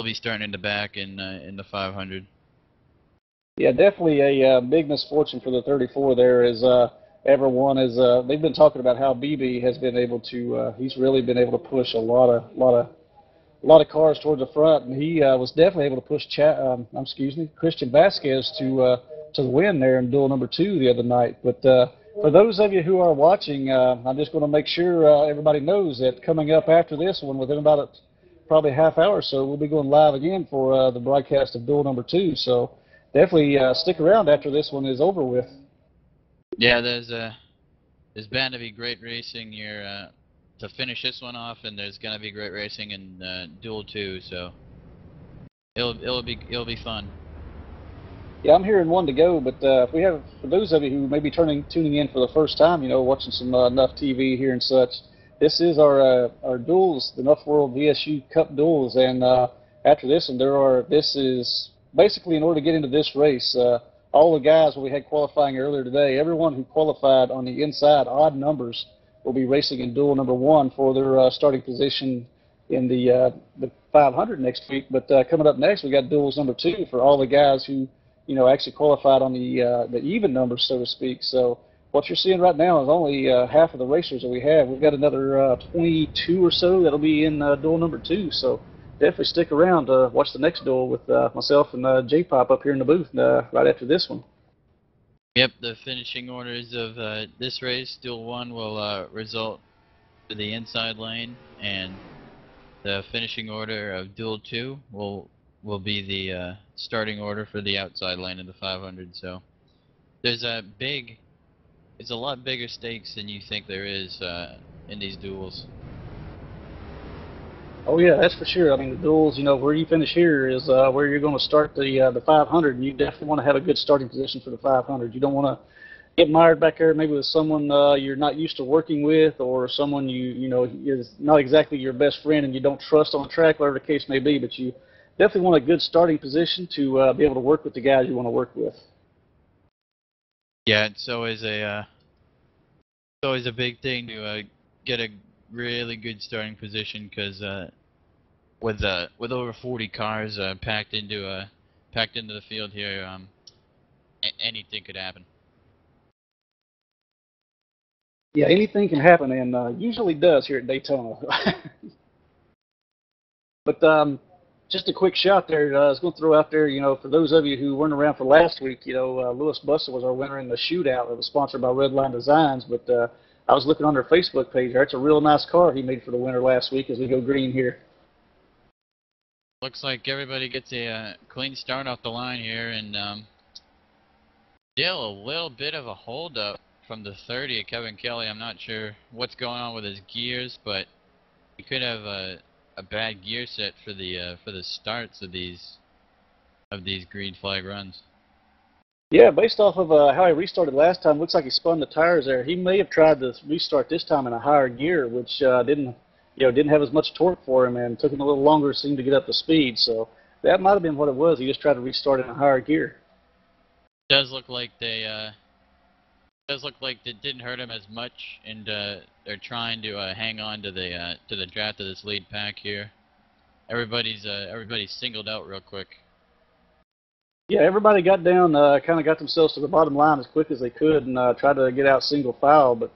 be starting in the back in the 500. Yeah, definitely a big misfortune for the 34 there, as everyone is. They've been talking about how BB has been able to. He's really been able to push a lot of cars towards the front, and he was definitely able to push Christian Vasquez to the win there in duel number 2 the other night. But for those of you who are watching, I'm just going to make sure everybody knows that coming up after this one, within about probably a half hour or so, we'll be going live again for the broadcast of duel number 2. So definitely stick around after this one is over with. Yeah, there's bound to be great racing here to finish this one off, and there's gonna be great racing in duel 2. So it'll be fun. Yeah, I'm hearing one to go, but if we have, for those of you who may be tuning in for the first time, watching some Nuff TV here and such, this is our duels, the Nuff World VSU Cup duels, and after this one, this is basically in order to get into this race, all the guys we had qualifying earlier today, everyone who qualified on the inside odd numbers will be racing in duel number 1 for their starting position in the 500 next week. But coming up next, we got duels number 2 for all the guys who actually qualified on the even numbers, so to speak. So what you're seeing right now is only half of the racers that we have. We've got another 22 or so that'll be in duel number 2. So definitely stick around to watch the next duel with myself and J-Pop up here in the booth right after this one. Yep, the finishing orders of this race, duel 1 will result to the inside lane, and the finishing order of duel 2 will be the starting order for the outside lane of the 500. So there's it's a lot bigger stakes than you think there is in these duels. Oh yeah, that's for sure. I mean, the duels, where you finish here is where you're going to start the 500, and you definitely want to have a good starting position for the 500. You don't want to get mired back there maybe with someone you're not used to working with, or someone is not exactly your best friend and you don't trust on the track, whatever the case may be. But you definitely want a good starting position to be able to work with the guys you want to work with. Yeah, it's always a big thing to get a really good starting position, because with over 40 cars packed into the field here, anything could happen. Yeah, anything can happen, and usually does here at Daytona. But just a quick shot there. I was going to throw out there, for those of you who weren't around for last week, Lewis Buster was our winner in the shootout. It was sponsored by Redline Designs, but I was looking on their Facebook page there. It's a real nice car he made for the winner last week as we go green here. Looks like everybody gets a clean start off the line here, and still a little bit of a holdup from the 30 of Kevin Kelly. I'm not sure what's going on with his gears, but he could have a bad gear set for the starts of these green flag runs. Yeah, based off of how he restarted last time, looks like he spun the tires there. He may have tried to restart this time in a higher gear, which didn't have as much torque for him, and took him a little longer to seem to get up to speed. So that might have been what it was. He just tried to restart in a higher gear. Does look like it didn't hurt him as much, and they're trying to hang on to the draft of this lead pack here. Everybody's singled out real quick. Yeah, everybody got down, kind of got themselves to the bottom line as quick as they could, and tried to get out single file. But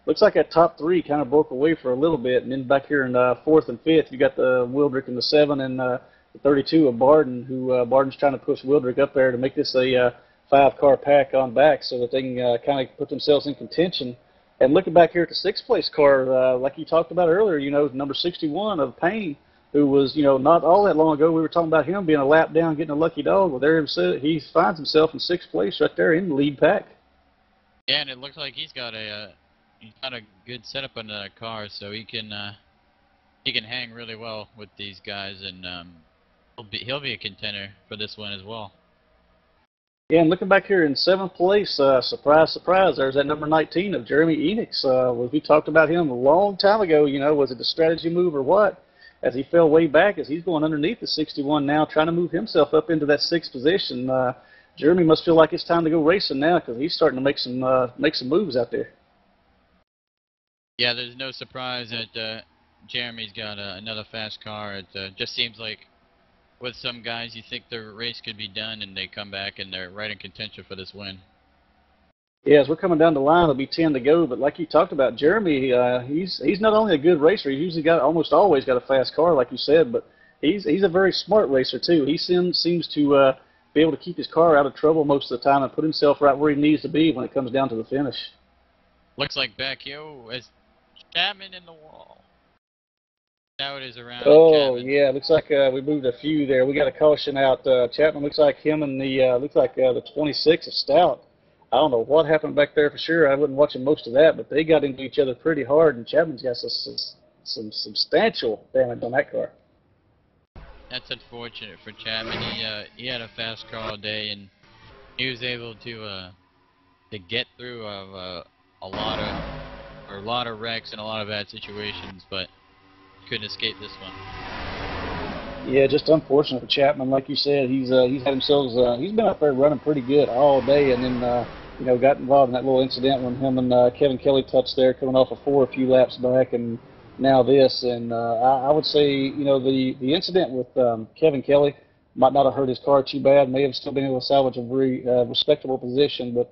looks like that top 3 kind of broke away for a little bit, and then back here in 4th and 5th, you got the Wildrick in the 7 and the 32 of Barden, who Barden's trying to push Wildrick up there to make this a 5-car pack on back, so that they can kind of put themselves in contention. And looking back here at the 6th place car, like you talked about earlier, number 61 of Payne, who was, not all that long ago, we were talking about him being a lap down, getting a lucky dog. Well, there he finds himself in 6th place right there in the lead pack. Yeah, and it looks like he's got a good setup on the car, so he can hang really well with these guys, and he'll be a contender for this one as well. Yeah, and looking back here in 7th place, surprise, surprise, there's that number 19 of Jeremy Enix. We talked about him a long time ago, was it a strategy move or what? As he fell way back, as he's going underneath the 61 now, trying to move himself up into that 6th position. Jeremy must feel like it's time to go racing now, because he's starting to make some moves out there. Yeah, there's no surprise that Jeremy's got another fast car. It just seems like with some guys, you think the race could be done, and they come back and they're right in contention for this win. Yeah, as we're coming down the line, it'll be 10 to go. But like you talked about, Jeremy, he's not only a good racer. He's usually almost always got a fast car, like you said. But he's a very smart racer too. He seems to be able to keep his car out of trouble most of the time and put himself right where he needs to be when it comes down to the finish. Looks like back here is Chapman in the wall. Now it is around. Oh Chapman. yeah, looks like we moved a few there. We got a caution out. Chapman looks like him and the 26 of Stout. I don't know what happened back there for sure. I wasn't watching most of that, but they got into each other pretty hard, and Chapman's got some substantial damage on that car. That's unfortunate for Chapman. He had a fast car all day, and he was able to get through a lot of wrecks and a lot of bad situations, but couldn't escape this one. Yeah, just unfortunate for Chapman. Like you said, he's had himself. He's been up there running pretty good all day, and then got involved in that little incident when him and Kevin Kelly touched there, coming off of 4 a few laps back, and now this. And I would say the incident with Kevin Kelly might not have hurt his car too bad. May have still been able to salvage a very respectable position, but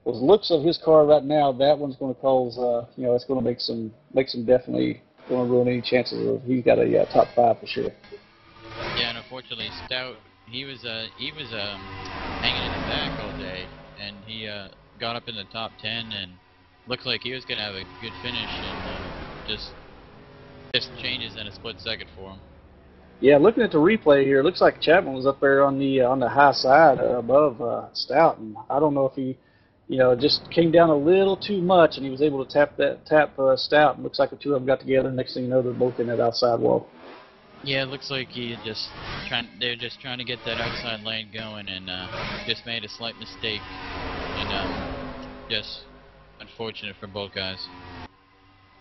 with the looks of his car right now, that one's going to cause it's going to make some definitely going to ruin any chances of he's got a top 5 for sure. Yeah, and unfortunately, Stout, he was hanging in the back all day, and he got up in the top 10, and looked like he was going to have a good finish, and just changes in a split second for him. Yeah, looking at the replay here, it looks like Chapman was up there on the high side above Stout, and I don't know if he just came down a little too much, and he was able to tap Stout. And looks like the two of them got together. Next thing you know, they're both in that outside wall. Yeah, it looks like they're just trying to get that outside lane going, and just made a slight mistake, and just unfortunate for both guys.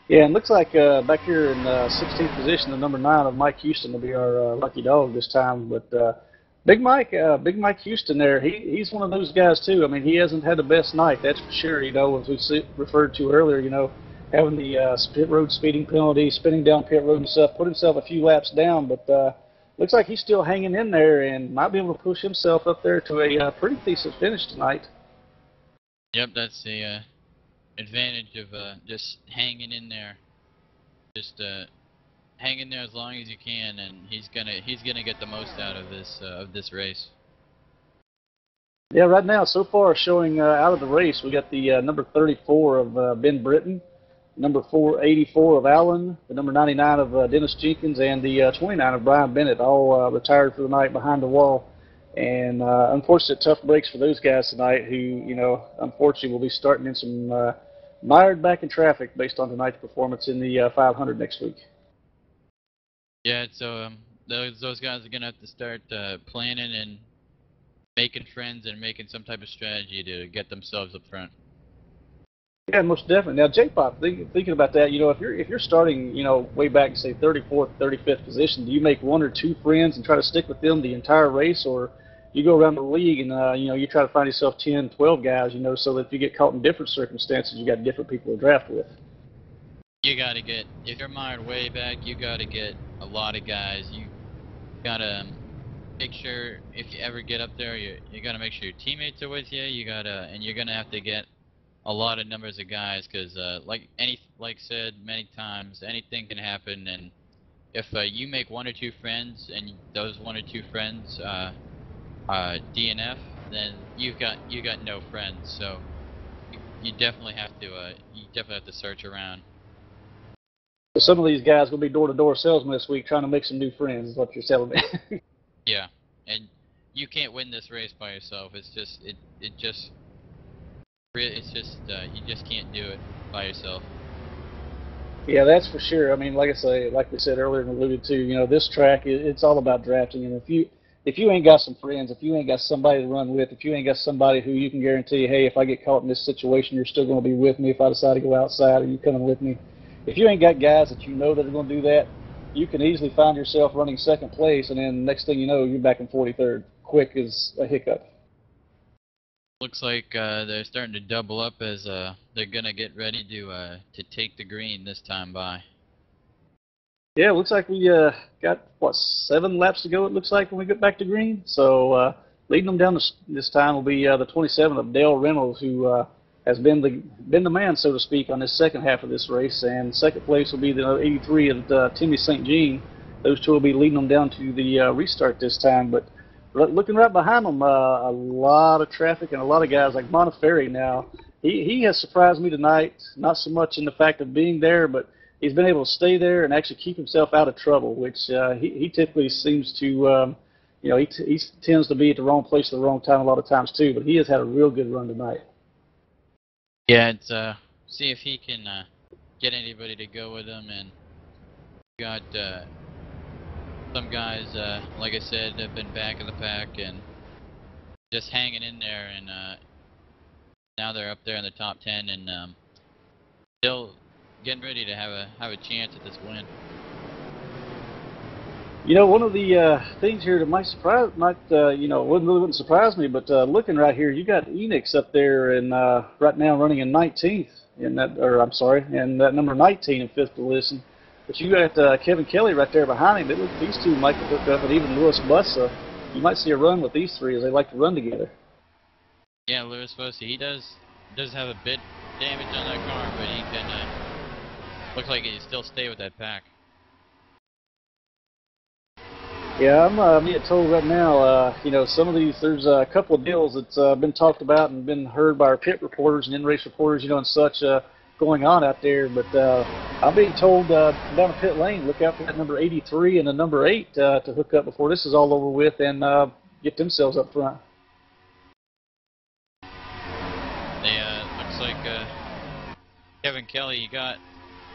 Yeah, and looks like back here in 16th position, the number 9 of Mike Houston will be our lucky dog this time. But Big Mike Houston there, he's one of those guys too. I mean, he hasn't had the best night, that's for sure. As we referred to earlier, having the pit road speeding penalty, spinning down pit road and stuff, put himself a few laps down, but looks like he's still hanging in there and might be able to push himself up there to a pretty decent finish tonight. Yep, that's the advantage of just hanging in there. Just hang in there as long as you can, and he's gonna get the most out of this race. Yeah, right now so far showing out of the race, we got the number 34 of Ben Britton, number 484 of Allen, the number 99 of Dennis Jenkins, and the 29 of Brian Bennett, all retired for the night behind the wall. And unfortunate tough breaks for those guys tonight who, unfortunately will be starting in some mired back in traffic based on tonight's performance in the 500 next week. Yeah, so those guys are going to have to start planning and making friends and making some type of strategy to get themselves up front. Yeah, most definitely. Now, J-Pop, thinking about that, if you're starting, way back in, say, 34th, 35th position, do you make 1 or 2 friends and try to stick with them the entire race, or you go around the league and, you try to find yourself 10, 12 guys, so that if you get caught in different circumstances, you got different people to draft with? You got to get, if you're mired way back, you got to get a lot of guys. You got to make sure if you ever get up there, you got to make sure your teammates are with you. And you're going to have to get a lot of numbers of guys, because like said many times, anything can happen, and if you make 1 or 2 friends and those 1 or 2 friends DNF, then you got no friends. So you definitely have to search around. So some of these guys will be door-to-door salesmen this week trying to make some new friends, is what you're telling me. Yeah, and you can't win this race by yourself. You just can't do it by yourself. Yeah, that's for sure. I mean, like we said earlier and alluded to, this track, it's all about drafting. And if you ain't got some friends, if you ain't got somebody to run with, if you ain't got somebody who you can guarantee, hey, if I get caught in this situation, you're still going to be with me if I decide to go outside, are you coming with me? If you ain't got guys that you know that are going to do that, you can easily find yourself running 2nd place, and then next thing you know, you're back in 43rd, quick as a hiccup. Looks like they're starting to double up as they're gonna get ready to take the green this time by. Yeah, it looks like we got 7 laps to go. It looks like when we get back to green. So leading them down this time will be the 27 of Dale Reynolds, who has been the man, so to speak, on this second half of this race. And second place will be the 83 of Timmy St. Jean. Those two will be leading them down to the restart this time. But looking right behind them, a lot of traffic and a lot of guys like Montefiore now. He has surprised me tonight, not so much in the fact of being there, but he's been able to stay there and actually keep himself out of trouble, which he typically seems to, he tends to be at the wrong place at the wrong time a lot of times too, but he has had a real good run tonight. Yeah, it's see if he can get anybody to go with him, and got some guys, like I said, have been back in the pack and just hanging in there, and now they're up there in the top 10 and still getting ready to have a chance at this win. You know, one of the things here that might surprise, wouldn't surprise me, but looking right here, you got Enix up there and right now running in 19th in that, in that number 19 in 5th position. But you got Kevin Kelly right there behind him. It looks these two might hook up, and even Louis Bussa. You might see a run with these three as they like to run together. Yeah, Louis Bussa, he does have a bit damage on that car, but he can looks like he still stay with that pack. Yeah, I'm being told right now, some of these, there's a couple of deals that's been talked about and been heard by our pit reporters and in-race reporters, and such going on out there. But I'm being told down the pit lane, look out for that number 83 and the number 8 to hook up before this is all over with and get themselves up front. They, looks like Kevin Kelly, he got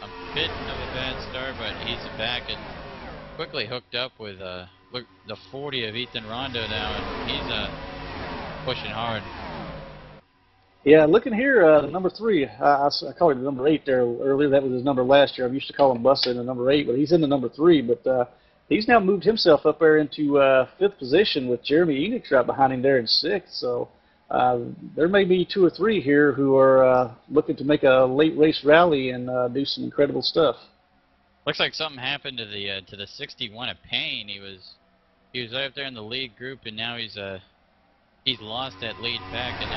a bit of a bad start, but he's back and quickly hooked up with look, the 40 of Ethan Rondo now, and he's pushing hard. Yeah, looking here, the number 3, I called him the number 8 there earlier. That was his number last year. I used to call him Bussa in the number 8, but he's in the number 3. But he's now moved himself up there into 5th position with Jeremy Enix right behind him there in 6th. So there may be 2 or 3 here who are looking to make a late race rally and do some incredible stuff. Looks like something happened to the 61 of Payne. He was right up there in the lead group, and now he's lost that lead back, and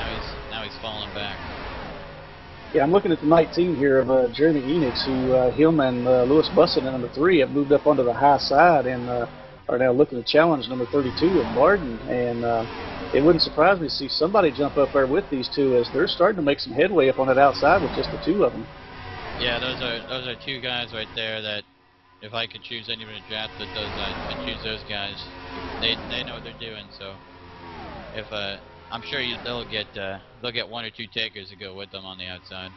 now he's falling back. Yeah, I'm looking at the 19 here of Jeremy Enix, who him and Louis Bussa in number 3 have moved up onto the high side and are now looking to challenge number 32 of Barden. And it wouldn't surprise me to see somebody jump up there with these two, as they're starting to make some headway up on that outside with just the 2 of them. Yeah, those are 2 guys right there that if I could choose anybody to draft with those, I'd choose those guys. They know what they're doing, so if I'm sure they'll get 1 or 2 takers to go with them on the outside.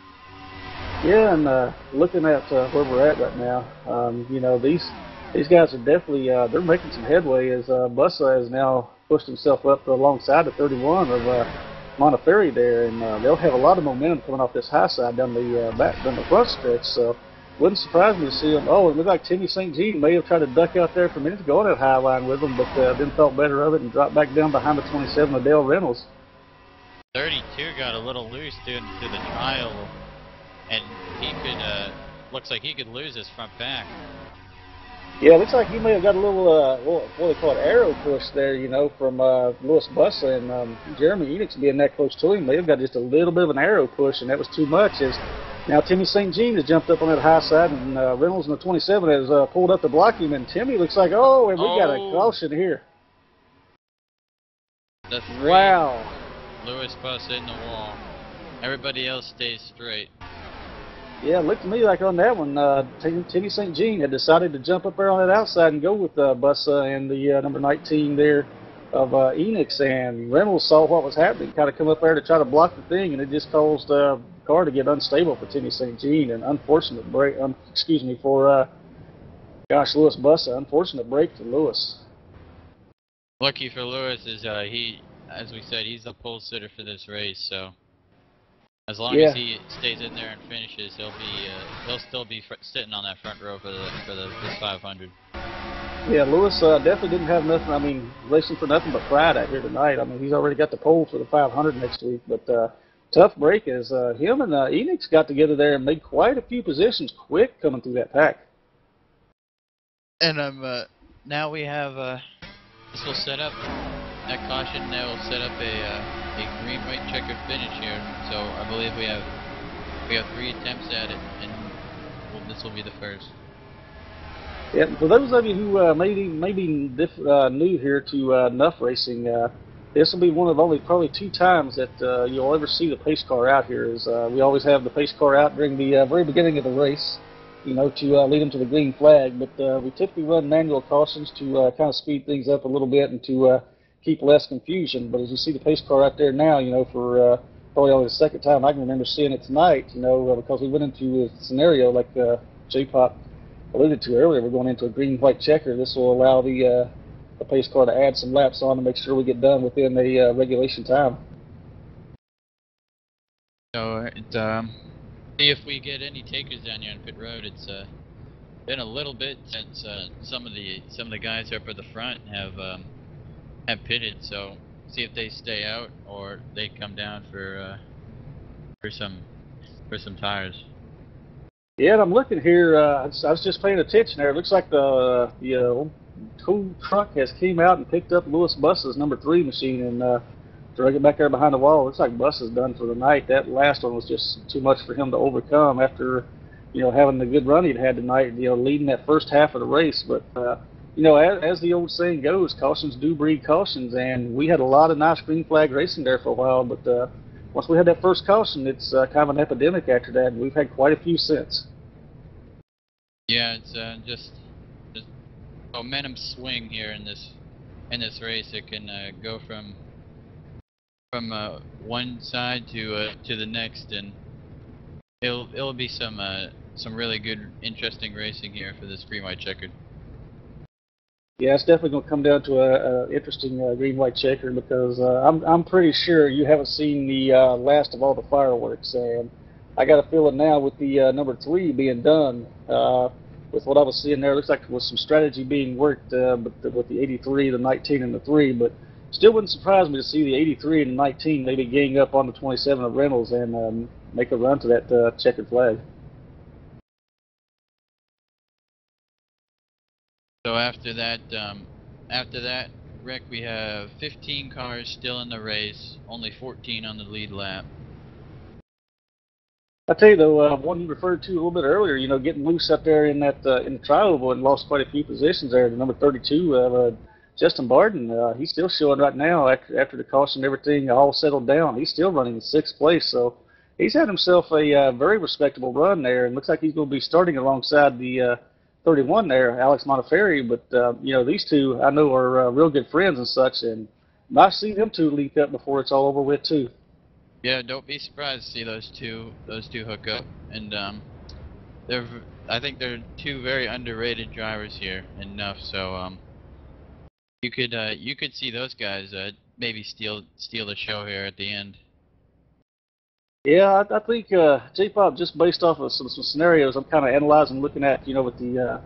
Yeah, and looking at where we're at right now, these guys are definitely they're making some headway as Bussa has now pushed himself up alongside the 31 of Montefiore there, and they'll have a lot of momentum coming off this high side down the front stretch. So wouldn't surprise me to see them. Oh, it looked like Timmy St. Jean may have tried to duck out there for a minute to go on that high line with them, but then thought better of it and dropped back down behind the 27 of Dale Reynolds. 32 got a little loose through the trial, and he could looks like he could lose his front pack. Yeah, it looks like he may have got a little, what do they call it, arrow push there, from Louis Bussa and Jeremy Enix being that close to him. May have got just a little bit of an arrow push, and that was too much. As now Timmy St. Jean has jumped up on that high side, and Reynolds in the 27 has pulled up to block him, and Timmy looks like, oh, and we got a caution here. The 3, wow. Louis Bussa in the wall. Everybody else stays straight. Yeah, it looked to me like on that one, Timmy St. Jean had decided to jump up there on that outside and go with Bussa and the number 19 there of Enix, and Reynolds saw what was happening, kind of come up there to try to block the thing, and it just caused the car to get unstable for Timmy St. Jean, and unfortunate break, for Louis Bussa, unfortunate break for Louis. Lucky for Louis is he, as we said, he's the pole sitter for this race, so as long as he stays in there and finishes, he'll still be sitting on that front row for this 500. Yeah, Louis definitely didn't have nothing. I mean, racing for nothing but pride out here tonight. I mean, he's already got the pole for the 500 next week. But tough break as him and Enix got together there and made quite a few positions quick coming through that pack. And now we have this will set up that caution that will set up a green, white, checkered finish here. So I believe we have 3 attempts at it, and this will be the first. Yeah, for those of you who maybe new here to Nuff Racing, this will be one of only probably 2 times that you'll ever see the pace car out here. We always have the pace car out during the very beginning of the race, you know, to lead them to the green flag. But we typically run manual cautions to kind of speed things up a little bit and to keep less confusion. But as you see the pace car out there now, you know, for probably only the second time I can remember seeing it tonight, you know, because we went into a scenario like J-Pop alluded to earlier. We're going into a green-white checker. This will allow the pace car to add some laps on to make sure we get done within the regulation time. So see if we get any takers down here on pit road. It's been a little bit since some of the guys up at the front have pitted. So see if they stay out or they come down for some tires. Yeah, and I'm looking here. I was just paying attention there. It looks like the tow truck has came out and picked up Lewis Buss's number 3 machine and drug it back there behind the wall. Looks like Buss is done for the night. That last one was just too much for him to overcome after, you know, having the good run he'd had tonight, you know, leading that first half of the race. But, you know, as the old saying goes, cautions do breed cautions, and we had a lot of nice green flag racing there for a while, but once we had that first caution, it's kind of an epidemic after that, and we've had quite a few since. Yeah, it's just momentum swing here in this race. It can go from one side to the next, and it'll be some really good, interesting racing here for this green white checkered. Yeah, it's definitely going to come down to a interesting green white checker, because I'm pretty sure you haven't seen the last of all the fireworks, and I got a feeling now with the number 3 being done, with what I was seeing there, it looks like there was some strategy being worked with the 83, the 19, and the 3, but still wouldn't surprise me to see the 83 and the 19 maybe gang up on the 27 of Reynolds and make a run to that checkered flag. So after that, Rick, we have 15 cars still in the race, only 14 on the lead lap. I tell you though, one you referred to a little bit earlier, you know, getting loose up there in that in the tri-oval and lost quite a few positions there. The number 32, Justin Barden, he's still showing right now after the caution and everything all settled down. He's still running in 6th place, so he's had himself a very respectable run there, and looks like he's going to be starting alongside the 31 there, Alex Montefiore. But you know, these two I know are real good friends and such, and might see them two link up before it's all over with too. Yeah, don't be surprised to see those two hook up, and I think they're 2 very underrated drivers here in Nuff. So you could see those guys maybe steal the show here at the end. Yeah, I think J-Pop, just based off of some scenarios I'm kind of analyzing, looking at, you know, with the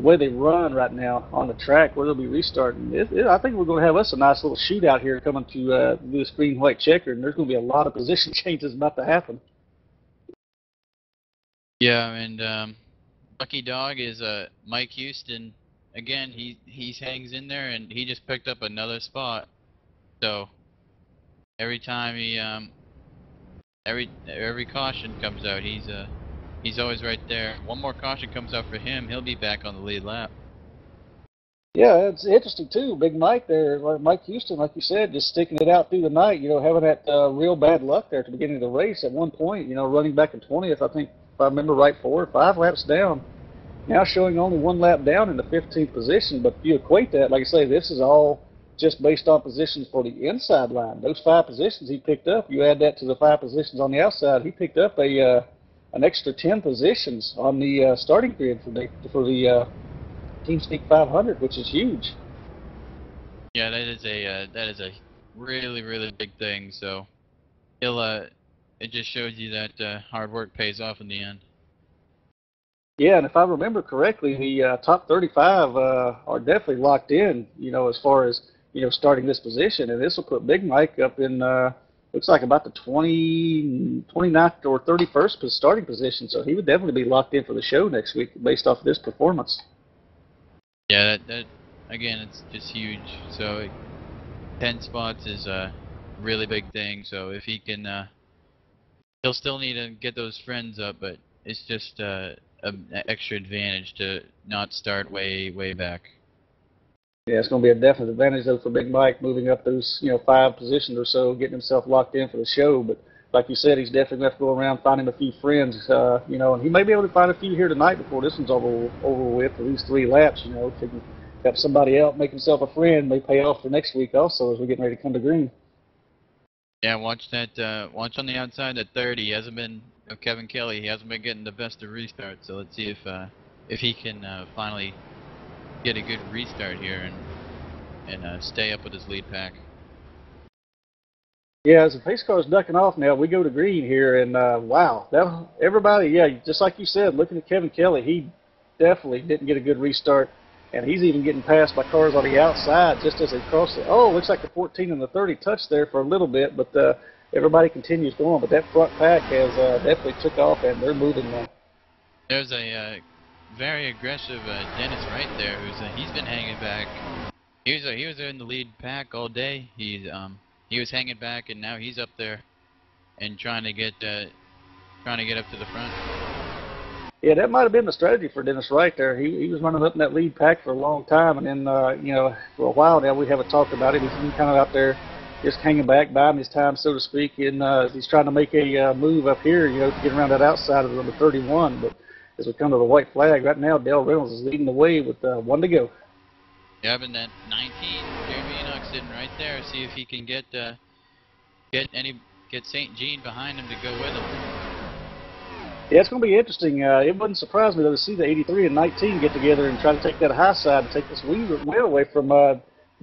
way they run right now on the track, where they'll be restarting. I think we're going to have us a nice little shootout here coming to this green-white checker, and there's going to be a lot of position changes about to happen. Yeah, and Lucky Dog is Mike Houston. Again, he hangs in there, and he just picked up another spot. So every time he every caution comes out, he's always right there. One more caution comes out for him, he'll be back on the lead lap. Yeah, it's interesting too. Big Mike there, Mike Houston, like you said, just sticking it out through the night. You know, having that real bad luck there at the beginning of the race. At one point, you know, running back in 20th, I think, if I remember right, 4 or 5 laps down. Now showing only 1 lap down in the 15th position. But if you equate that, like I say, this is all just based on positions for the inside line. Those 5 positions he picked up, you add that to the 5 positions on the outside, he picked up an extra 10 positions on the starting grid for the Team Speak 500, which is huge. Yeah, that is a really big thing. So it just shows you that hard work pays off in the end. Yeah, and if I remember correctly, the top 35 are definitely locked in, you know, as far as, you know, starting this position. And this will put Big Mike up in, looks like about the 29th or 31st starting position. So he would definitely be locked in for the show next week based off of this performance. Yeah, that again, it's just huge. So 10 spots is a really big thing. So if he can, he'll still need to get those friends up, but it's just an extra advantage to not start way back. Yeah, it's going to be a definite advantage though for Big Mike moving up those 5 positions or so, getting himself locked in for the show. But like you said, he's definitely going to have to go around finding a few friends, and he may be able to find a few here tonight before this one's over with for these 3 laps. If he can have somebody out make himself a friend, may pay off for next week also as we're getting ready to come to green. Yeah, watch that. Watch on the outside at 30. He hasn't been Kevin Kelly. He hasn't been getting the best of restarts. So let's see if he can finally get a good restart here and stay up with his lead pack. Yeah, as the pace car is ducking off now, we go to green here, and wow, everybody, yeah, just like you said, looking at Kevin Kelly, he definitely didn't get a good restart, and he's even getting passed by cars on the outside just as they cross it. Oh, looks like the 14 and the 30 touched there for a little bit, but everybody continues going. But that front pack has definitely took off, and they're moving now. There's a very aggressive Dennis right there, he's been hanging back. He was in the lead pack all day. He was hanging back, and now he's up there and trying to get up to the front. Yeah, that might have been the strategy for Dennis Wright there. He was running up in that lead pack for a long time, and then for a while now we haven't talked about it. He's been kind of out there just hanging back, biding his time, so to speak, and he's trying to make a move up here, to get around that outside of the number 31. But as we come to the white flag right now, Dale Reynolds is leading the way with 1 to go. Yeah, and that 19, Jeremy Enoch sitting right there. See if he can get St. Jean behind him to go with him. Yeah, it's going to be interesting. It wouldn't surprise me though to see the 83 and 19 get together and try to take that high side and take this wheel away from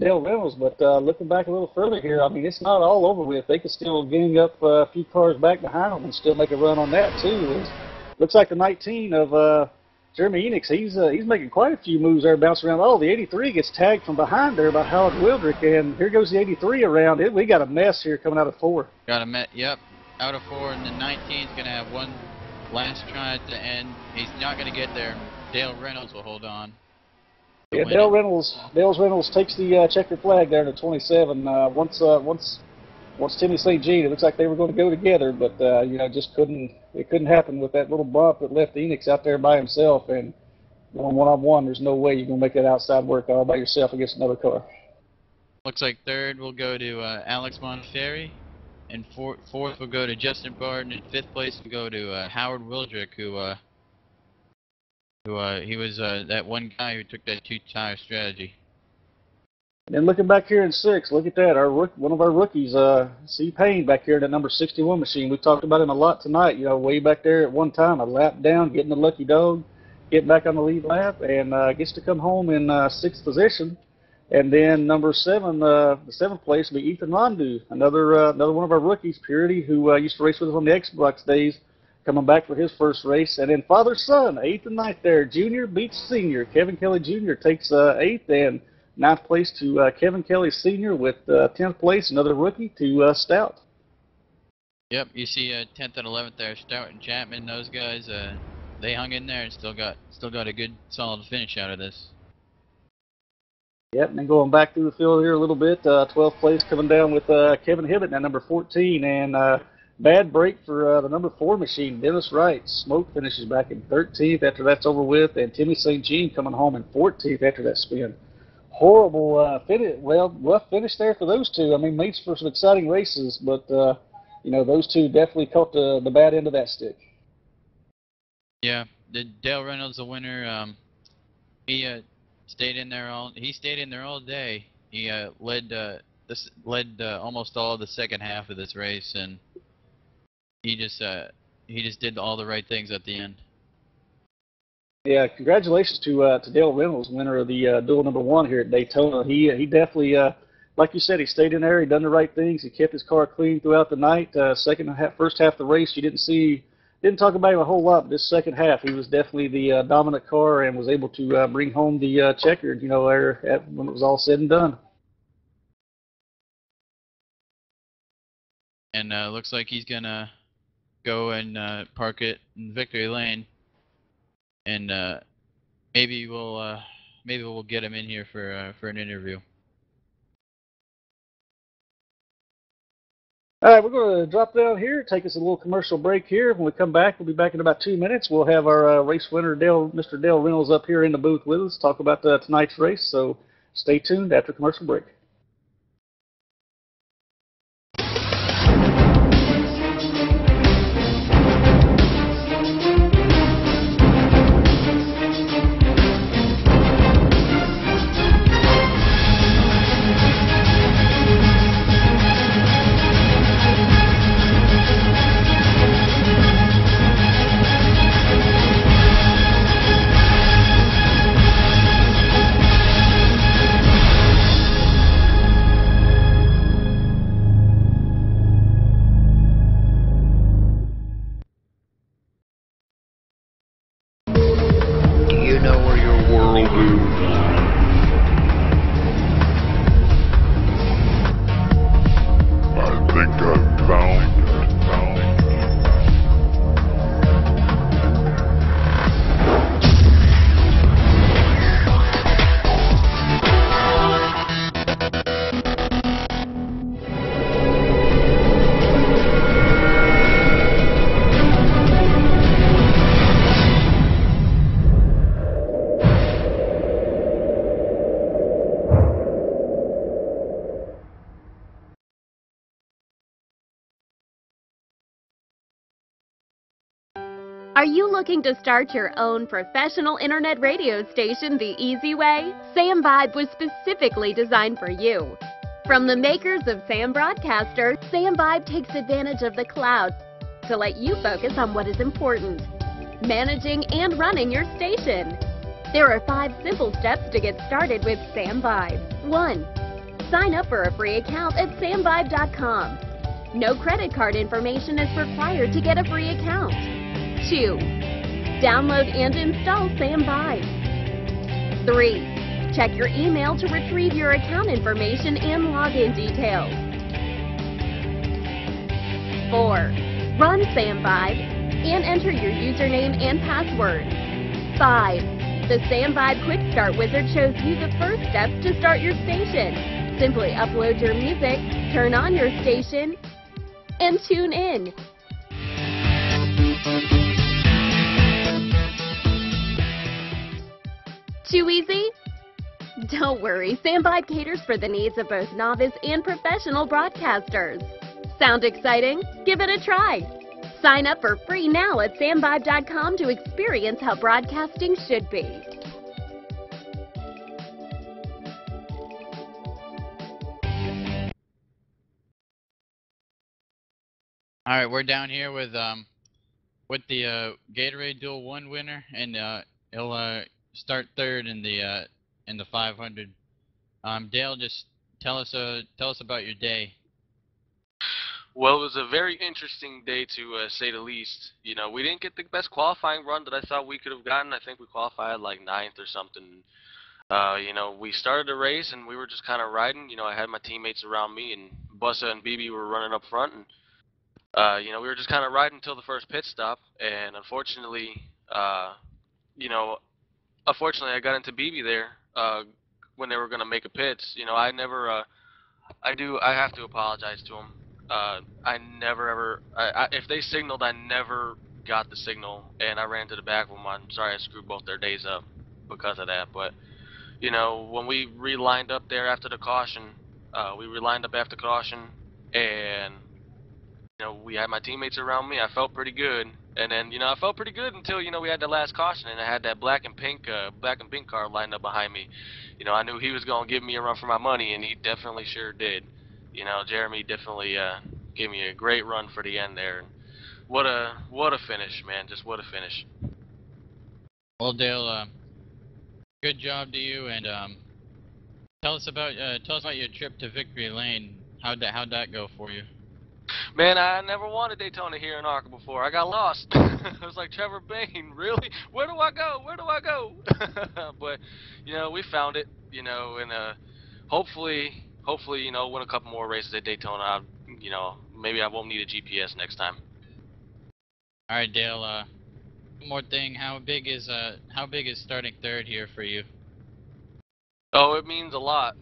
Dale Reynolds. But looking back a little further here, I mean, it's not all over with. They could still gang up a few cars back behind them and still make a run on that too. Looks like the 19 of Jeremy Enix, he's making quite a few moves there, bouncing around. Oh, the 83 gets tagged from behind there by Howard Wildrick, and here goes the 83 around it. We got a mess here coming out of 4. Got a mess, yep, out of 4, and the 19's going to have one last try at the end. He's not going to get there. Dale Reynolds will hold on. Yeah, Dale Reynolds takes the checkered flag there to 27. Once Timmy St. Jean, it looks like they were going to go together, but just couldn't happen with that little bump that left Enix out there by himself, and going one-on-one, there's no way you're going to make that outside work all by yourself against another car. Looks like 3rd will go to Alex Montefiore, and 4th will go to Justin Barton, and 5th place will go to Howard Wildrick, who he was that one guy who took that 2-tire strategy. And then looking back here in 6, look at that. One of our rookies, C. Payne, back here in that number 61 machine. We talked about him a lot tonight. Way back there at one time, a lap down, getting the lucky dog, getting back on the lead lap, and gets to come home in 6th position. And then number 7, the 7th place will be Ethan Rondu, another one of our rookies, Purity, who used to race with us on the Xbox days, coming back for his first race. And then father-son, 8th and 9th there. Junior beats senior. Kevin Kelly Jr. takes 8th, and 9th place to Kevin Kelly Sr. with 10th place, another rookie, to Stout. Yep, you see 10th and 11th there, Stout and Chapman. Those guys, they hung in there and still got a good, solid finish out of this. Yep, and then going back through the field here a little bit, 12th place coming down with Kevin Hibbett at number 14, and bad break for the number 4 machine, Dennis Wright. Smoke finishes back in 13th after that's over with, and Timmy St. Jean coming home in 14th after that spin. Horrible finish. Well, rough finish there for those two. I mean, makes for some exciting races, but those two definitely caught the bad end of that stick. Yeah, Dale Reynolds, the winner. He stayed in there all day. He led almost all of the second half of this race, and he just did all the right things at the end. Yeah, congratulations to Dale Reynolds, winner of the duel number 1 here at Daytona. He definitely, like you said, he stayed in there. He done the right things. He kept his car clean throughout the night. First half of the race, you didn't talk about him a whole lot. But this second half, he was definitely the dominant car and was able to bring home the checkered. There when it was all said and done. And looks like he's gonna go and park it in victory lane. And maybe we'll get him in here for an interview. All right, we're going to drop down here, take us a little commercial break here. When we come back, we'll be back in about 2 minutes. We'll have our race winner, Mr. Dale Reynolds, up here in the booth with us, talk about tonight's race. So stay tuned after commercial break. Do you know where your world is? I think I found it. Are you looking to start your own professional internet radio station the easy way? Sam Vibe was specifically designed for you. From the makers of Sam Broadcaster, Sam Vibe takes advantage of the cloud to let you focus on what is important: managing and running your station. There are 5 simple steps to get started with Sam Vibe. 1. Sign up for a free account at NuffWORLD.com. No credit card information is required to get a free account. 2. Download and install Sam Vibe. 3. Check your email to retrieve your account information and login details. 4. Run Sam Vibe and enter your username and password. 5. The Sam Vibe Quick Start Wizard shows you the first steps to start your station. Simply upload your music, turn on your station, and tune in. Too easy? Don't worry, Sam Vibe caters for the needs of both novice and professional broadcasters. Sound exciting? Give it a try. Sign up for free now at NuffWORLD.com to experience how broadcasting should be. All right, we're down here with the Gatorade Duel 1 winner, and he'll start third in the 500. Dale, just tell us about your day. Well, it was a very interesting day to say the least. You know, we didn't get the best qualifying run that I thought we could have gotten. I think we qualified like 9th or something. You know, we started the race and we were just kind of riding. You know, I had my teammates around me, and Bussa and BB were running up front, and you know, we were just kind of riding until the first pit stop. And unfortunately, you know, I got into BB there when they were going to make a pits. You know, I never, I have to apologize to them. I never ever, if they signaled, I never got the signal, and I ran to the back of them. I'm sorry I screwed both their days up because of that. But, you know, when we relined up there after the caution, and, you know, we had my teammates around me. I felt pretty good. And then, you know, I felt pretty good until, you know, we had the last caution, and I had that black and pink car lined up behind me. You know, I knew he was going to give me a run for my money, and he definitely sure did. You know, Jeremy definitely gave me a great run for the end there. What a finish, man! Just what a finish. Well, Dale, good job to you, and tell us about your trip to Victory Lane. How'd that go for you? Man, I never won a Daytona here in ARCA before. I got lost. I was like, Trevor Bain, really? Where do I go? Where do I go? But, you know, we found it, you know, and hopefully, you know, win a couple more races at Daytona. You know, maybe I won't need a GPS next time. All right, Dale, one more thing. How big is starting third here for you? Oh, it means a lot.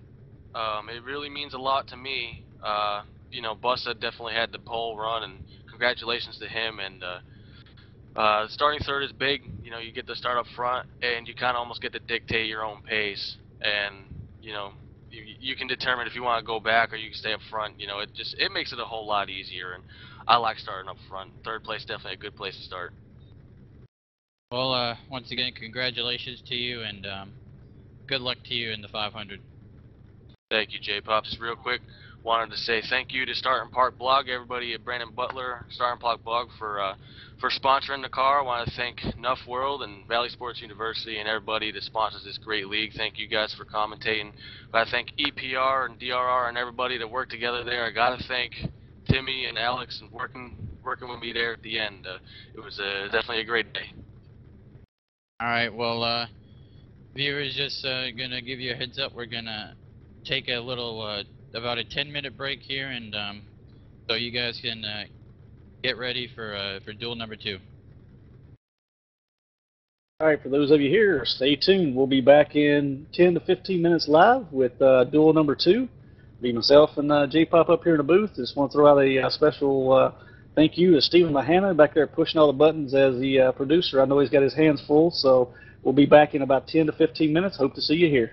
It really means a lot to me. you know, Bussa definitely had the pole run, and congratulations to him. And starting third is big. You know, you get to start up front, and you kind of almost get to dictate your own pace. And you know, you can determine if you want to go back or you can stay up front. You know, it makes it a whole lot easier. And I like starting up front. Third place definitely a good place to start. Well, once again, congratulations to you, and good luck to you in the 500. Thank you, J-Pop. Just real quick, wanted to say thank you to Starting Park Blog, everybody at Brandon Butler, Starting Park Blog for sponsoring the car. I want to thank NuffWORLD and Valley Sports University and everybody that sponsors this great league. Thank you guys for commentating. But I thank EPR and DRR and everybody that worked together there. I got to thank Timmy and Alex and working with me there at the end. It was definitely a great day. All right, well, viewers, just gonna give you a heads up. We're gonna take a little, about a 10-minute break here, and so you guys can get ready for duel number 2. All right, for those of you here, stay tuned. We'll be back in 10 to 15 minutes live with duel number 2. Be myself and J-Pop up here in the booth. Just want to throw out a special thank you to Stephen Mahana back there pushing all the buttons as the producer. I know he's got his hands full, so we'll be back in about 10 to 15 minutes. Hope to see you here.